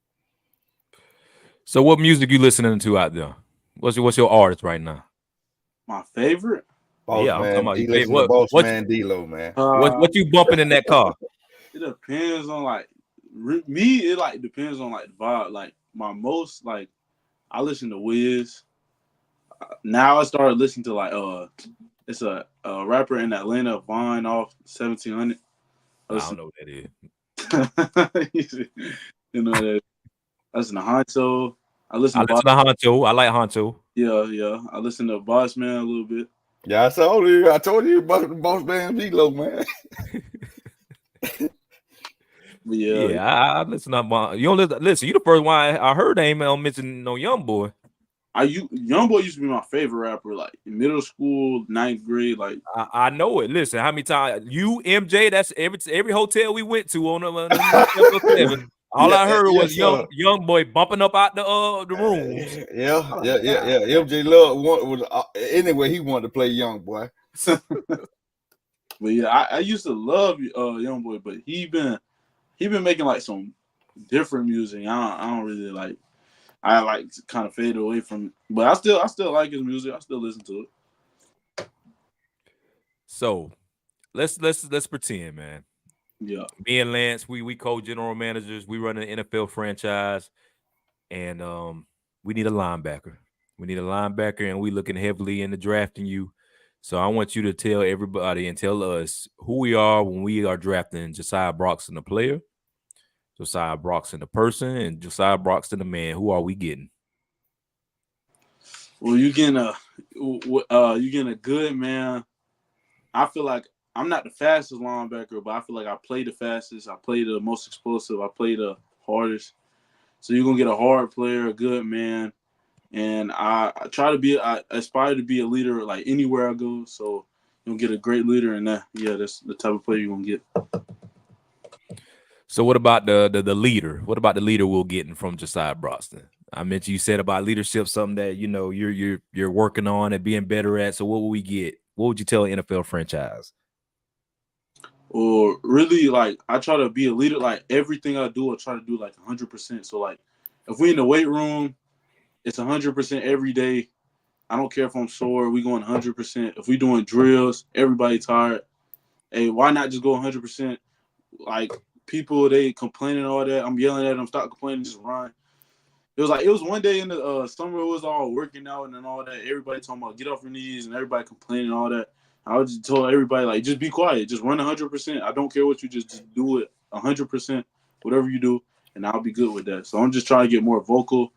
what music you listening to out there? What's your artist right now? My favorite? Boss yeah, man. I'm talking He listen to Boss Man D-Lo, man. What you bumping in that car? It depends on like me. It like depends on like the vibe. Like my most like I listen to Wiz. Now I started listening to like it's a rapper in Atlanta, Vine off 1700. I don't know what that is. You know that. I listen to Honcho. I listen to Honcho. I like Honcho. Yeah. I listen to Boss Man a little bit. Yeah, I told you about the Boss Man D-Lo, man. Yeah, I listen to you don't listen. You the first one I heard ain't mention no Young Boy. Young Boy used to be my favorite rapper, like in middle school, 9th grade. Like I know it. Listen, how many times you MJ? That's every hotel we went to on the all I heard was young boy bumping up out the rooms. Yeah. MJ Love anyway. He wanted to play Young Boy. But yeah, I used to love Young Boy, but he been making like some different music. I don't really like. I like kind of faded away from it, but I still like his music. I still listen to it. So let's pretend, man. Yeah, me and Lance, we co-general managers. We run an NFL franchise, and we need a linebacker. We need a linebacker, and we looking heavily into drafting you. So I want you to tell everybody and tell us who we are when we are drafting Josiah Broxton, the player, Josiah Broxton, the person, and Josiah Broxton, the man. Who are we getting? Well, you getting a good man. I feel like I'm not the fastest linebacker, but I feel like I play the fastest. I play the most explosive. I play the hardest. So you're gonna get a hard player, a good man, and I aspire to be a leader like anywhere I go. So you'll get a great leader, and that's the type of player you're gonna get. So what about the leader? What about the leader we're getting from Josiah Broxton? I mentioned you said about leadership, something that you're working on and being better at. So what will we get? What would you tell an NFL franchise? Or really, like, I try to be a leader. Like, everything I do, I try to do like 100%. So, like, if we in the weight room, it's 100% every day. I don't care if I'm sore. We going 100%. If we doing drills, everybody tired. Hey, why not just go 100%? Like, people they complaining all that. I'm yelling at them, stop complaining, just run. It was one day in the summer. It was all working out and all that. Everybody talking about get off your knees and everybody complaining and all that. I was just told everybody like just be quiet, just run 100%. I don't care what you just do it 100%, whatever you do, and I'll be good with that. So I'm just trying to get more vocal.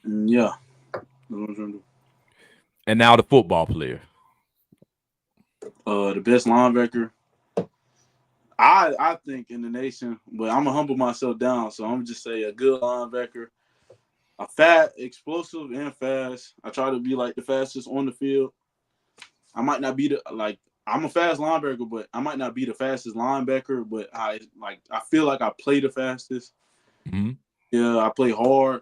And yeah, that's what I'm trying to do. And now the football player. The best linebacker, I think in the nation, but I'm gonna humble myself down, so I'm gonna just say a good linebacker, a fat, explosive, and fast. I try to be like the fastest on the field. I might not be I'm a fast linebacker, but I might not be the fastest linebacker, but I feel like I play the fastest. Mm-hmm. Yeah, I play hard.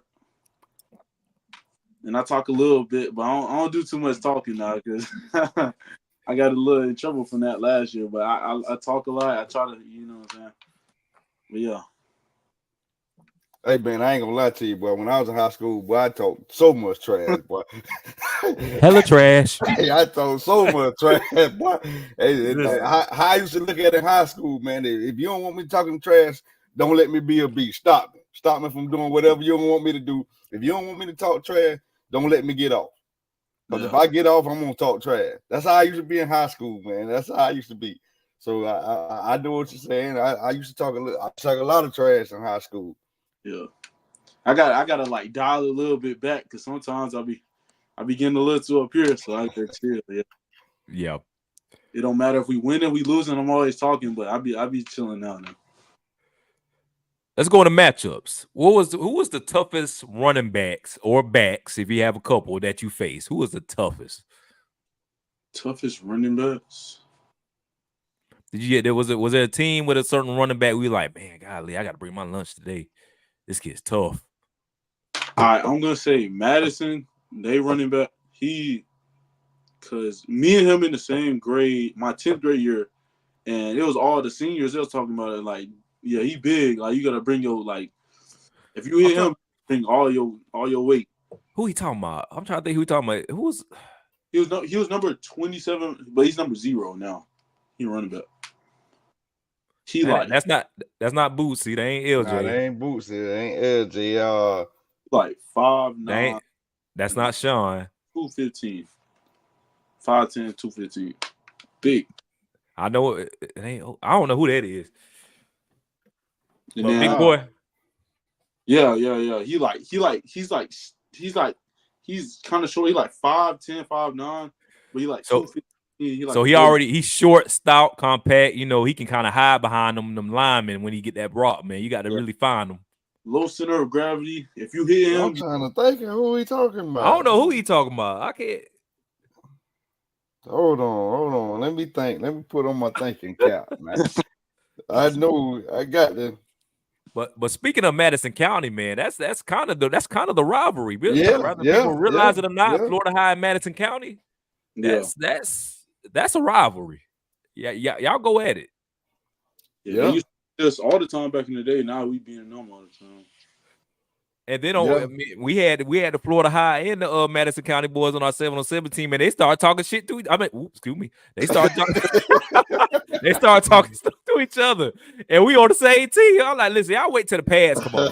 And I talk a little bit, but I don't do too much talking now because I got a little in trouble from that last year. But I talk a lot. I try to, you know what I'm saying? But yeah. Hey, man, I ain't gonna lie to you, boy. When I was in high school, boy, I talked so much trash, boy. Hella trash. Hey, I told so much trash, boy. Hey, how I used to look at it in high school, man. If you don't want me talking trash, don't let me be a beast. Stop me. Stop me from doing whatever you don't want me to do. If you don't want me to talk trash, don't let me get off. Because if I get off, I'm gonna talk trash. That's how I used to be in high school, man. That's how I used to be. So I know what you're saying. I used to talk a lot of trash in high school. Yeah, I gotta like dial a little bit back because sometimes I be getting a little too up here, so I gotta chill. Yeah. It don't matter if we win or we losing. I'm always talking, but I be chilling now. Let's go into matchups. Who was the toughest running backs or backs, if you have a couple, that you face? Who was the toughest? Toughest running backs? Was there a team with a certain running back we like, man, golly, I got to bring my lunch today. This kid's tough. All right, I'm gonna say Madison. They running back. Because me and him in the same grade, my 10th grade year, and it was all the seniors. They was talking about it like, yeah, he big. Like you gotta bring your if you hit him, bring all your weight. Who he talking about? I'm trying to think who he talking about. Who was? He was number 27, but he's number 0 now. He running back. That's not Bootsy. They ain't LJ. Nah, they ain't Bootsy. They ain't LJ. Like 5'9". That's not Sean. 215. 5'10", 215. Big. I know it ain't. I don't know who that is. And then, big boy. Yeah. He's kind of short. He like 5'10", 5'9", but he like 215. He's short, stout, compact. You know, he can kind of hide behind them linemen when he get that broad, man. You got to really find him. Low center of gravity. If you hit him, I'm trying to think of who he talking about. I don't know who he talking about. I can't. Hold on. Let me think. Let me put on my thinking cap, man. I know I got them. But speaking of Madison County, man, that's kind of the rivalry. Really. Yeah, people realize it or not, Florida High and Madison County. That's a rivalry. Yeah, y'all go at it. Yeah, they used to do this all the time back in the day. Now we being them all the time. And then we had the Florida High and the Madison County boys on our 7-on-7 team, and they started talking shit to. Excuse me. They started talking stuff to each other, and we on the same team. I'm like, listen, I'll wait till the pass come on.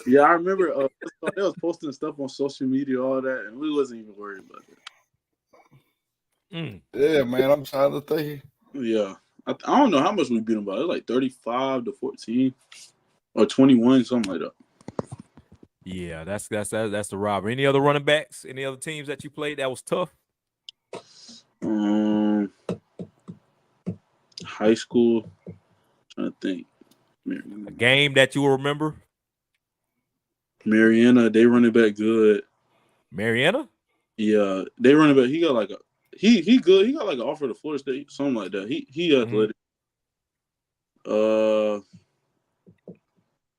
Yeah, I remember they was posting stuff on social media, all that, and we wasn't even worried about it. Yeah, man, I'm trying to think. Yeah, I don't know how much we beat them by. It was like 35-14 or 21, something like that. Yeah, that's the rivalry. Any other running backs? Any other teams that you played that was tough? High school. I'm trying to think. A game that you will remember? Mariana, they running back good. Mariana? Yeah, they running back. He got like he good. He got like an offer to Florida State, something like that. He athletic.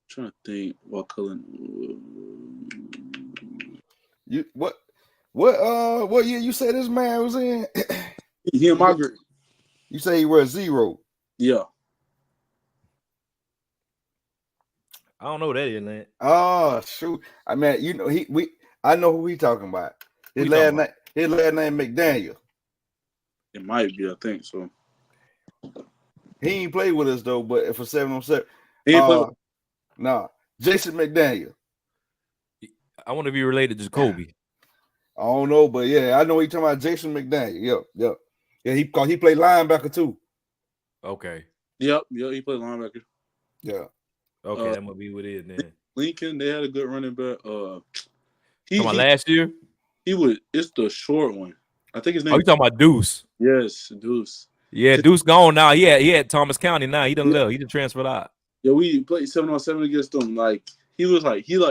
Trying to think what color. What year you said this man was in? He in my grade. You say he was 0. Yeah. I don't know what that is, man. Oh shoot! I mean, you know I know who he talking about. His last name McDaniel. It might be, I think so. He ain't played with us though, but for 7-on-7, He ain't play with nah, Jason McDaniel. I want to be related to Jacoby. I don't know, but yeah, I know he talking about Jason McDaniel. Yep. Yeah, he played linebacker too. Okay. Yep, he played linebacker. Yeah. Okay, that might be what it is then. Lincoln, they had a good running back. Last year? It's the short one. I think his name. Oh, you talking about Deuce? Yes, Deuce. Yeah, Deuce gone now. Yeah, he had Thomas County now. He done left. He done transferred out. Yeah, we played 7-on-7 against them. Like he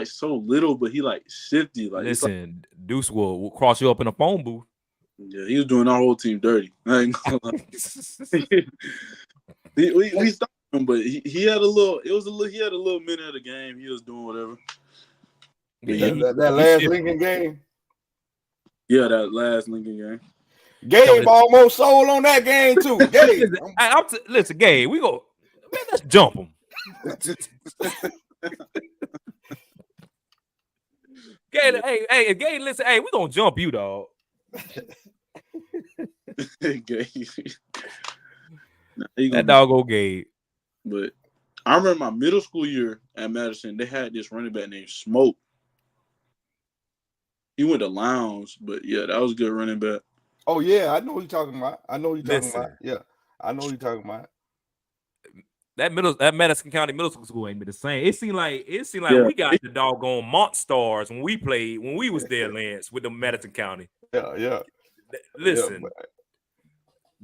so little, but he like shifty. Like listen, Deuce will cross you up in a phone booth. Yeah, he was doing our whole team dirty. I ain't gonna lie. we stopped him, but he had a little. It was a little. He had a little minute of the game. He was doing whatever. That last Lincoln game. Yeah, that last Lincoln game. Gabe almost sold on that game too. Gabe, listen, Gabe, we go. Man, let's jump him. Gabe, Gabe, listen, we gonna jump you, dog. That dog go Gabe. But I remember my middle school year at Madison, they had this running back named Smoke. He went to Lowndes, but yeah, that was a good running back. Oh yeah, I know what you're talking about. Yeah, I know what you're talking about. That Madison County Middle School ain't been the same. It seemed like we got the doggone Monstars when we was there, Lance, with the Madison County. Yeah. Listen,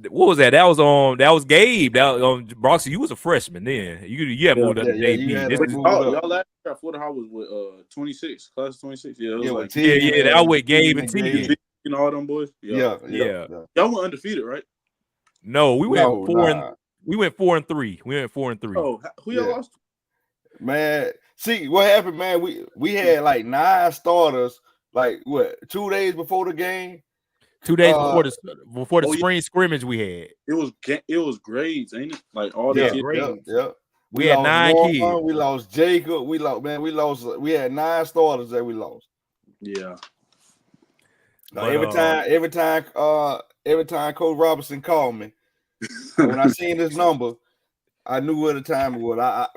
what was that? That was Gabe. That Broxy, you was a freshman then. You had moved up to JV. Y'all last year at Fort Howard was with 26, class of 26. Yeah, that was with Gabe and T. You know all them boys. Yeah. Y'all went undefeated, right? No, we went 4-3. We went 4-3. Oh, who y'all lost? Man, see what happened, man. We had like 9 starters. Like what? 2 days before the game. 2 days before the spring scrimmage we had. It was grades, ain't it? Like all the grades. Yeah. We had 9 kids. We lost Jacob. We had 9 starters that we lost. Yeah. Every time Coach Robinson called me, when I seen this number, I knew what the time it was. I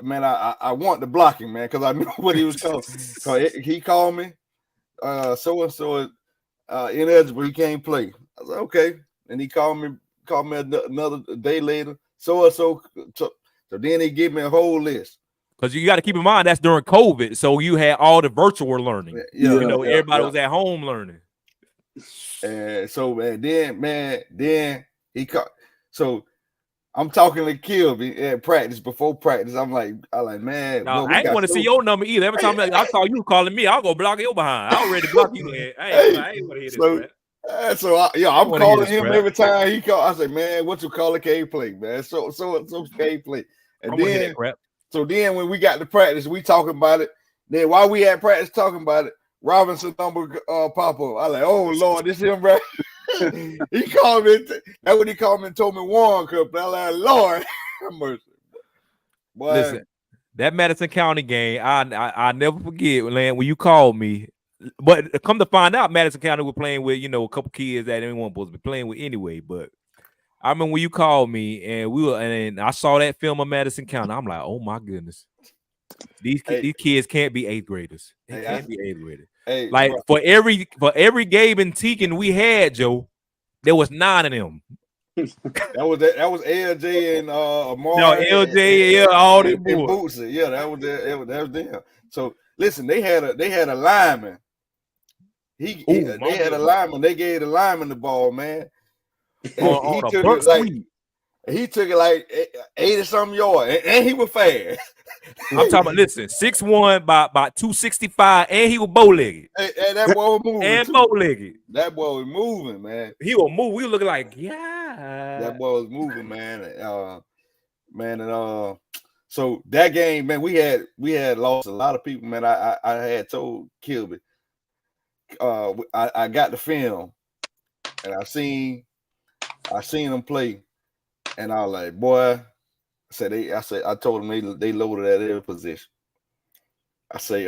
want to block him, man, because I knew what he was calling. So he called me, so and so ineligible, he can't play. I was like, okay. And he called me another day later, so and so. So then he gave me a whole list. Because you got to keep in mind that's during COVID, so you had all the virtual learning. Everybody was at home learning. And so then he called. So I'm talking to Kilby at practice before practice. I'm like, man, no, I ain't want to see your number either. Every time I call you calling me, I'll go block your behind. I already block you. I ain't want to hear this. So I'm calling him every time he call. I say, man, what you call a K play, man? So K play. And then when we got to practice, we talking about it. Then while we at practice talking about it, Robinson number pop up. I like, oh Lord, this him, right? He called me. That's what he called me and told me Warren Cup. I like, Lord, have mercy. Boy. Listen, that Madison County game, I never forget, Land, when you called me. But come to find out, Madison County was playing with a couple kids that anyone supposed to be playing with anyway. But I remember when you called me and I saw that film of Madison County. I'm like, oh my goodness. These kids can't be 8th graders. They can't be 8th graders. Like bro. for every Gabe and Teakin we had, Joe, there was 9 of them. That was LJ and Amar. No, LJ, all them boys. Yeah, that was them. So listen, they had a lineman. They had a lineman. They gave the lineman the ball, man. He took it like 80-something yards, and he was fast. I'm talking about, listen, 6'1", by 265, and he was bow-legged. And that boy was moving. And bow-legged. That boy was moving, man. He was moving. We were looking like, yeah. That boy was moving, man. So that game, man, we had lost a lot of people, man. I had told Kilby. I got the film, and I seen them play. And I was like, boy, I told him they loaded at every position. I say,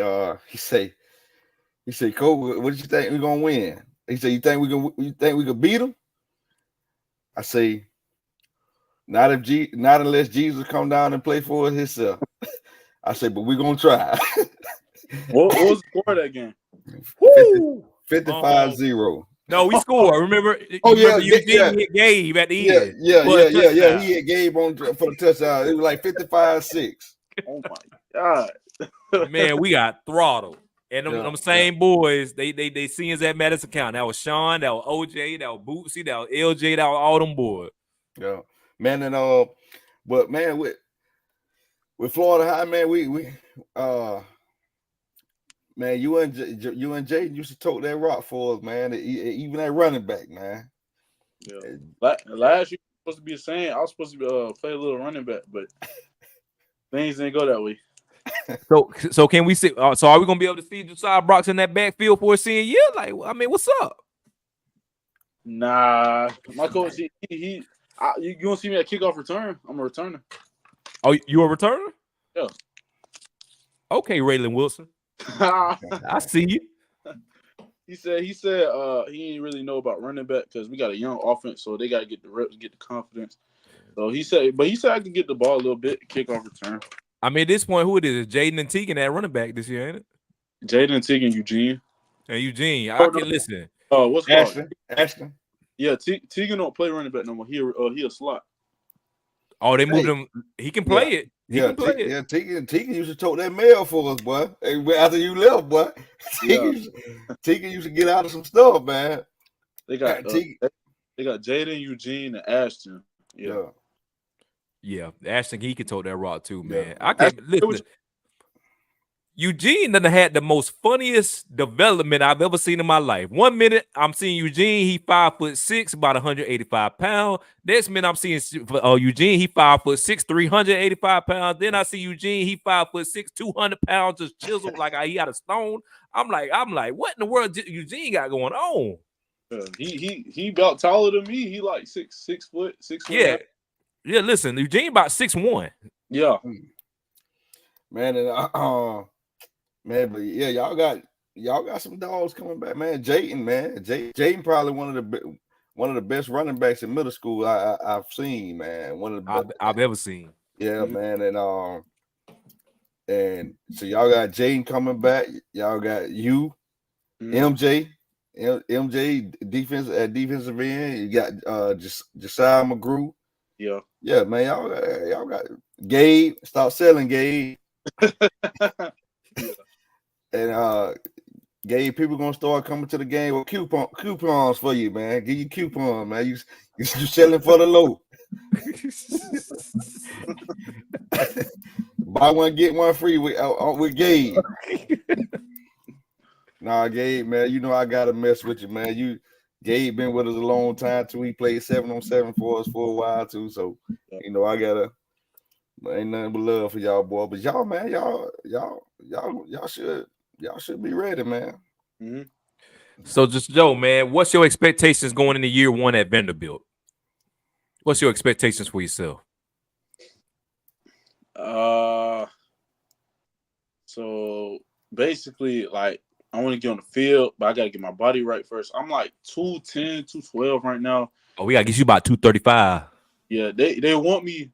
he said, Cole, what do you think we're gonna win? He said, you think we can beat them? I say, Not unless Jesus come down and play for us himself. I say, but we're gonna try. What was the score of that game? 55-0. No, we scored. Remember? Oh, yeah, Eugene hit Gabe at the end. Yeah. He had Gabe on for the touchdown. It was like 55-6. Oh my God. Man, we got throttled. And them same boys, they see us at Madison County. That was Sean, that was OJ, that was Bootsy, that was LJ, that was all them boys. Yeah, man, and but man, with Florida High, man, we man, you and Jaden used to tote that rock for us, man. Even that running back, man. Yeah. Last year was supposed to be the same. I was supposed to play a little running back, but things didn't go that way. So can we see? So are we gonna be able to see Josiah Brox in that backfield for a senior year? Like, I mean, what's up? Nah, my coach, you gonna see me at kickoff return? I'm a returner. Oh, you a returner? Yeah. Okay, Raylan Wilson. I see you. He said he didn't really know about running back because we got a young offense, so they got to get the reps, get the confidence. So he said I can get the ball a little bit, kickoff return. I mean, at this point, who it is? Jaden and Tegan at running back this year, ain't it? Jaden, Tegan, Eugene. And Eugene, I can listen. What's Ashton? Yeah, Tegan don't play running back no more. He a slot. Oh, they moved him. He can play it. He can play it. Yeah, Tegan used to tote that mail for us, boy. After you left, boy. Tegan used to get out of some stuff, man. They got Jaden, Eugene, and Ashton. Yeah, Ashton, he can tote that rock too, man. I can't listen. Eugene done had the most funniest development I've ever seen in my life. 1 minute I'm seeing Eugene, he 5'6", about 185 pounds. Next minute I'm seeing Eugene, he 5'6", 385 pounds. Then I see Eugene, he 5'6", 200 pounds, just chiseled like he had a stone. I'm like, what in the world Eugene got going on? He about taller than me. He like 6 foot, 6 foot. Yeah. Listen, Eugene about 6'1". Yeah, man, and man, but yeah, y'all got some dogs coming back, man. Jaden probably one of the best running backs in middle school I've seen, man. One of the best I've ever seen. Yeah, man, and so y'all got Jaden coming back. Y'all got you, MJ defensive end. You got Josiah McGrew. Yeah, man. Y'all got Gabe. Stop selling, Gabe. And Gabe, people gonna start coming to the game with coupons for you, man. Give you coupons, man. You selling for the low. Buy one, get one free with Gabe. Nah, Gabe, man. You know I gotta mess with you, man. Gabe been with us a long time too. He played 7-on-7 for us for a while too. So you know I gotta. Ain't nothing but love for y'all, boy. But y'all, man, y'all should be ready, man. Mm-hmm. So just Joe, man, what's your expectations going into year one at Vanderbilt? What's your expectations for yourself? So basically, like, I want to get on the field, but I got to get my body right first. I'm like 210, 212 right now. Oh, we got to get you about 235. Yeah, they want me,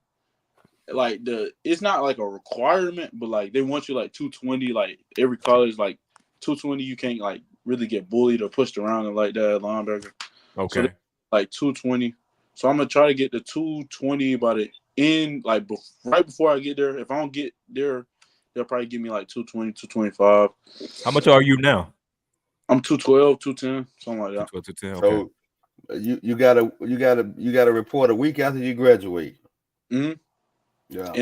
like, it's not like a requirement, but, like, they want you, like, 220. Like, every college, like, 220, you can't, like, really get bullied or pushed around and like that, linebacker. Okay. So like 220. So I'm going to try to get the 220 by the end, like, right before I get there. If I don't get there, they'll probably give me like 220, 225. How much are you now? I'm 212, 210, something like that. 210, okay. So you gotta report a week after you graduate. Mm-hmm. Yeah.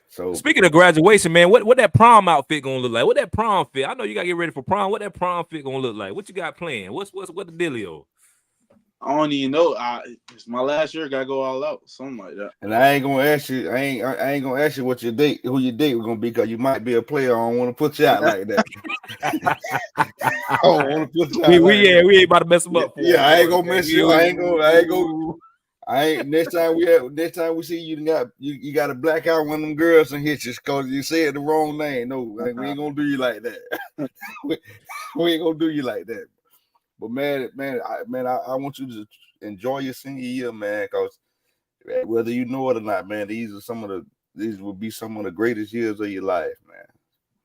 So speaking of graduation, man, what that prom outfit gonna look like? What that prom fit? I know you gotta get ready for prom. What that prom fit gonna look like? What you got planned? What the dealio? I don't even know. It's my last year. Gotta go all out, something like that. And I ain't gonna ask you. I ain't gonna ask you who your date was gonna be, because you might be a player. I don't want to put you out like that. I don't want to put you out. We ain't about to mess them up. Yeah, I ain't gonna mess you. I ain't gonna. Next time we see you, you got to black out one of them girls and hit you because you said the wrong name. No, we ain't gonna do you like that. we ain't gonna do you like that. But man, I want you to enjoy your senior year, man, because whether you know it or not, man, these will be some of the greatest years of your life, man.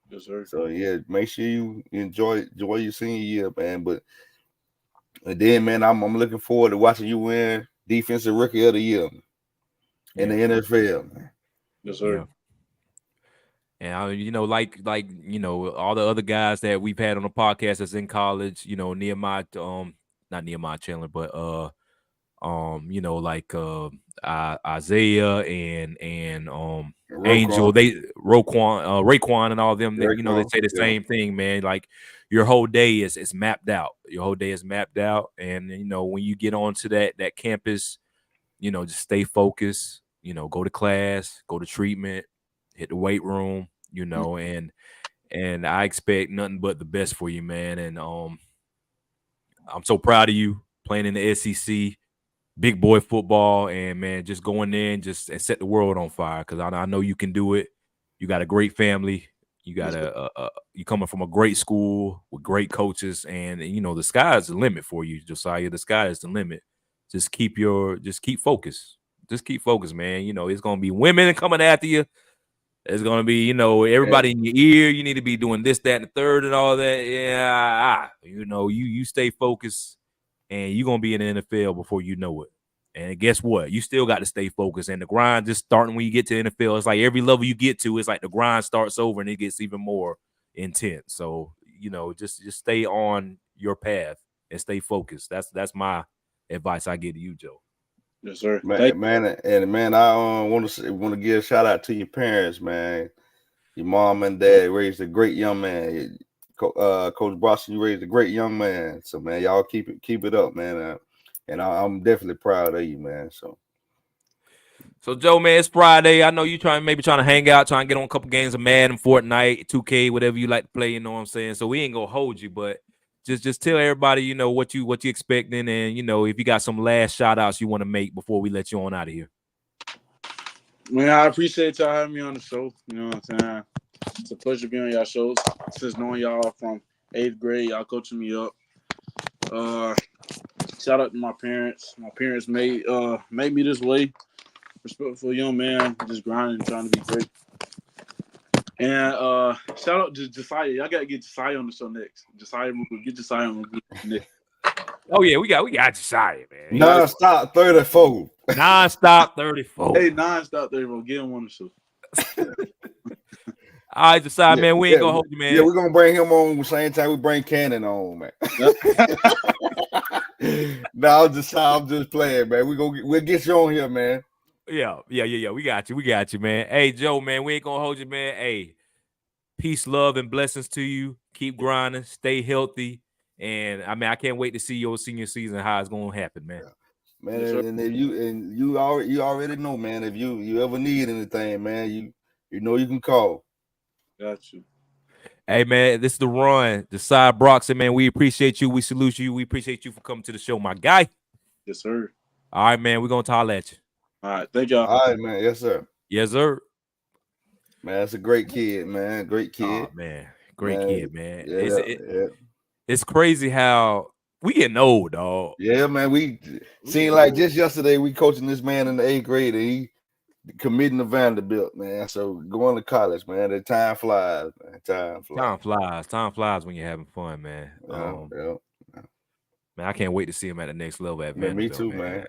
Yes, sir. So yeah, make sure you enjoy your senior year, man. And then, man, I'm looking forward to watching you win Defensive Rookie of the Year in the NFL, man. Yes, sir. Yeah. And you know, like you know, all the other guys that we've had on the podcast that's in college, you know, Nehemiah, not Nehemiah Chandler, but you know, like Isaiah and Angel, Raekwon and all of them, you know, they say the same thing, man. Like your whole day is mapped out. Your whole day is mapped out, and you know, when you get onto that campus, you know, just stay focused. You know, go to class, go to treatment, hit the weight room, you know, and I expect nothing but the best for you, man. And I'm so proud of you playing in the SEC, big boy football, and man, just going there and set the world on fire, because I know you can do it. You got a great family. You got you coming from a great school with great coaches, and you know the sky is the limit for you, Josiah. The sky is the limit. Just keep focused. Just keep focused, man. You know, it's gonna be women coming after you. It's gonna be, you know, everybody in your ear. You need to be doing this, that, and the third, and all that. Yeah, you know, you stay focused, and you're gonna be in the NFL before you know it. And guess what? You still got to stay focused. And the grind just starting when you get to the NFL. It's like every level you get to, it's like the grind starts over and it gets even more intense. So, you know, just stay on your path and stay focused. That's my advice I give to you, Joe. Yes, sir. Man, I want to give a shout out to your parents, man. Your mom and dad raised a great young man. Coach Boston, you raised a great young man. So, man, y'all keep it up, man. And I'm definitely proud of you, man. So, Joe, man, it's Friday. I know you trying to hang out, trying to get on a couple games of Madden, Fortnite, 2K, whatever you like to play. You know what I'm saying? So we ain't gonna hold you, but just tell everybody, you know, what you expecting, and you know, if you got some last shout outs you want to make before we let you on out of here. Man, I appreciate y'all having me on the show. You know what I'm saying? It's a pleasure being on y'all shows. Since knowing y'all from 8th grade, y'all coaching me up. Shout out to my parents. My parents made me this way. Respectful young man, just grinding, trying to be great. And shout out to Josiah. Y'all gotta get Josiah on the show next. Josiah, get Josiah on the next. Oh yeah, we got Josiah, man. Non-stop 34. Non-stop 34. Hey, non-stop 34. Get him on the show. All right, Josiah, man. We ain't gonna hold you, man. Yeah, we're gonna bring him on the same time we bring Cannon on, man. No, I'm just playing, man. We'll get you on here, man. Yeah. We got you, man. Hey, Joe, man, we ain't gonna hold you, man. Hey, peace, love, and blessings to you. Keep grinding, stay healthy, and I mean, I can't wait to see your senior season, how it's gonna happen, man. Yeah. Man, and if you already know, man. If you ever need anything, man, you know you can call. Got you. Hey, man, this is the Run, Josiah Broxson, man. We appreciate you. We salute you. We appreciate you for coming to the show, my guy. Yes, sir. All right, man. We're gonna holler at you. All right, thank y'all. All right, man. Yes, sir. Yes, sir. Man, that's a great kid, man. Great kid. Oh, man. Great kid, man. Yeah, it's crazy how we getting old, dog. Yeah, man. We seen like just yesterday we coaching this man in the 8th grade, and he committing to Vanderbilt, man. So going to college, man. The time flies, man. Time flies when you're having fun, man. Yeah. Man, I can't wait to see him at the next level at Vanderbilt. Me too, man.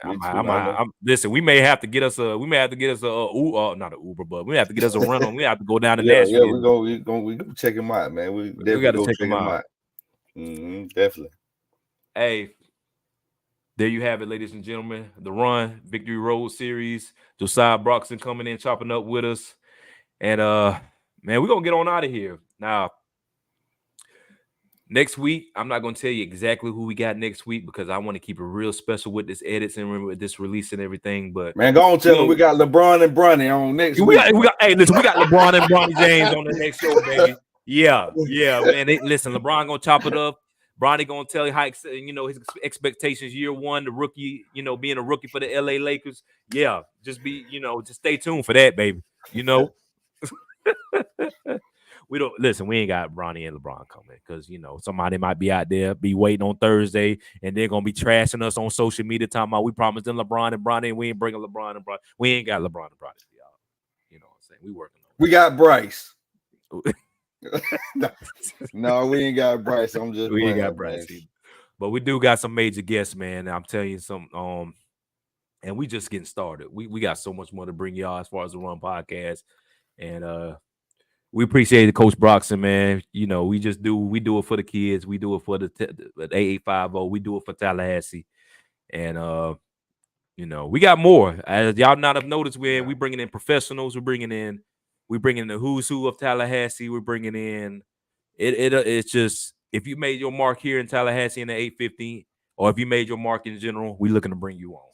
Listen, we may have to get us a not an Uber, but we have to get us a rental. We have to go down to Nashville. Yeah, we go check him out, man. We got to check him out. Definitely. Hey, there you have it, ladies and gentlemen. The Run Victory Road Series. Josiah Broxson coming in, chopping up with us, and man, we're gonna get on out of here now. Next week, I'm not going to tell you exactly who we got next week because I want to keep it real special with this edits and with this release and everything. But man, go on, tell them we got LeBron and Bronny on next week. Hey, listen, we got LeBron and Bronny James on the next show, baby. Yeah, man. Listen, LeBron gonna chop it up. Bronny gonna tell you how his expectations year one, the rookie, being a rookie for the LA Lakers. Yeah, just stay tuned for that, baby. we don't listen. We ain't got Bronny and LeBron coming because somebody might be out there, be waiting on Thursday, and they're gonna be trashing us on social media talking about we promised them LeBron and Bronny, and we ain't bringing LeBron and Bronny. We ain't got LeBron and Bronny, y'all. You know what I'm saying? We working on it. We got Bryce. No, we ain't got Bryce. I'm just we ain't got Bryce, but we do got some major guests, man. I'm telling you some. And we just getting started. We got so much more to bring y'all as far as the Run podcast, and we appreciate it, Coach Broxson, man. We do it for the kids. We do it for the 8850. We do it for Tallahassee, and we got more. As y'all not have noticed, we bringing in professionals. We're bringing in the who's who of Tallahassee. We're bringing in it's just if you made your mark here in Tallahassee in the 850, or if you made your mark in general, we looking to bring you on.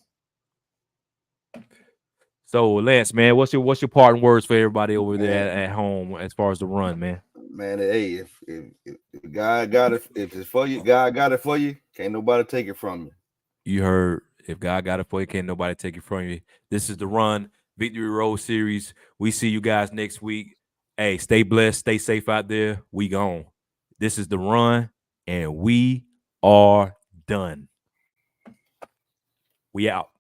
So, Lance, man, what's your parting words for everybody over there at home as far as the Run, man? Man, hey, if God got it, if it's for you, God got it for you. Can't nobody take it from you. You heard. If God got it for you, can't nobody take it from you. This is the Run Victory Road Series. We see you guys next week. Hey, stay blessed, stay safe out there. We gone. This is the Run, and we are done. We out.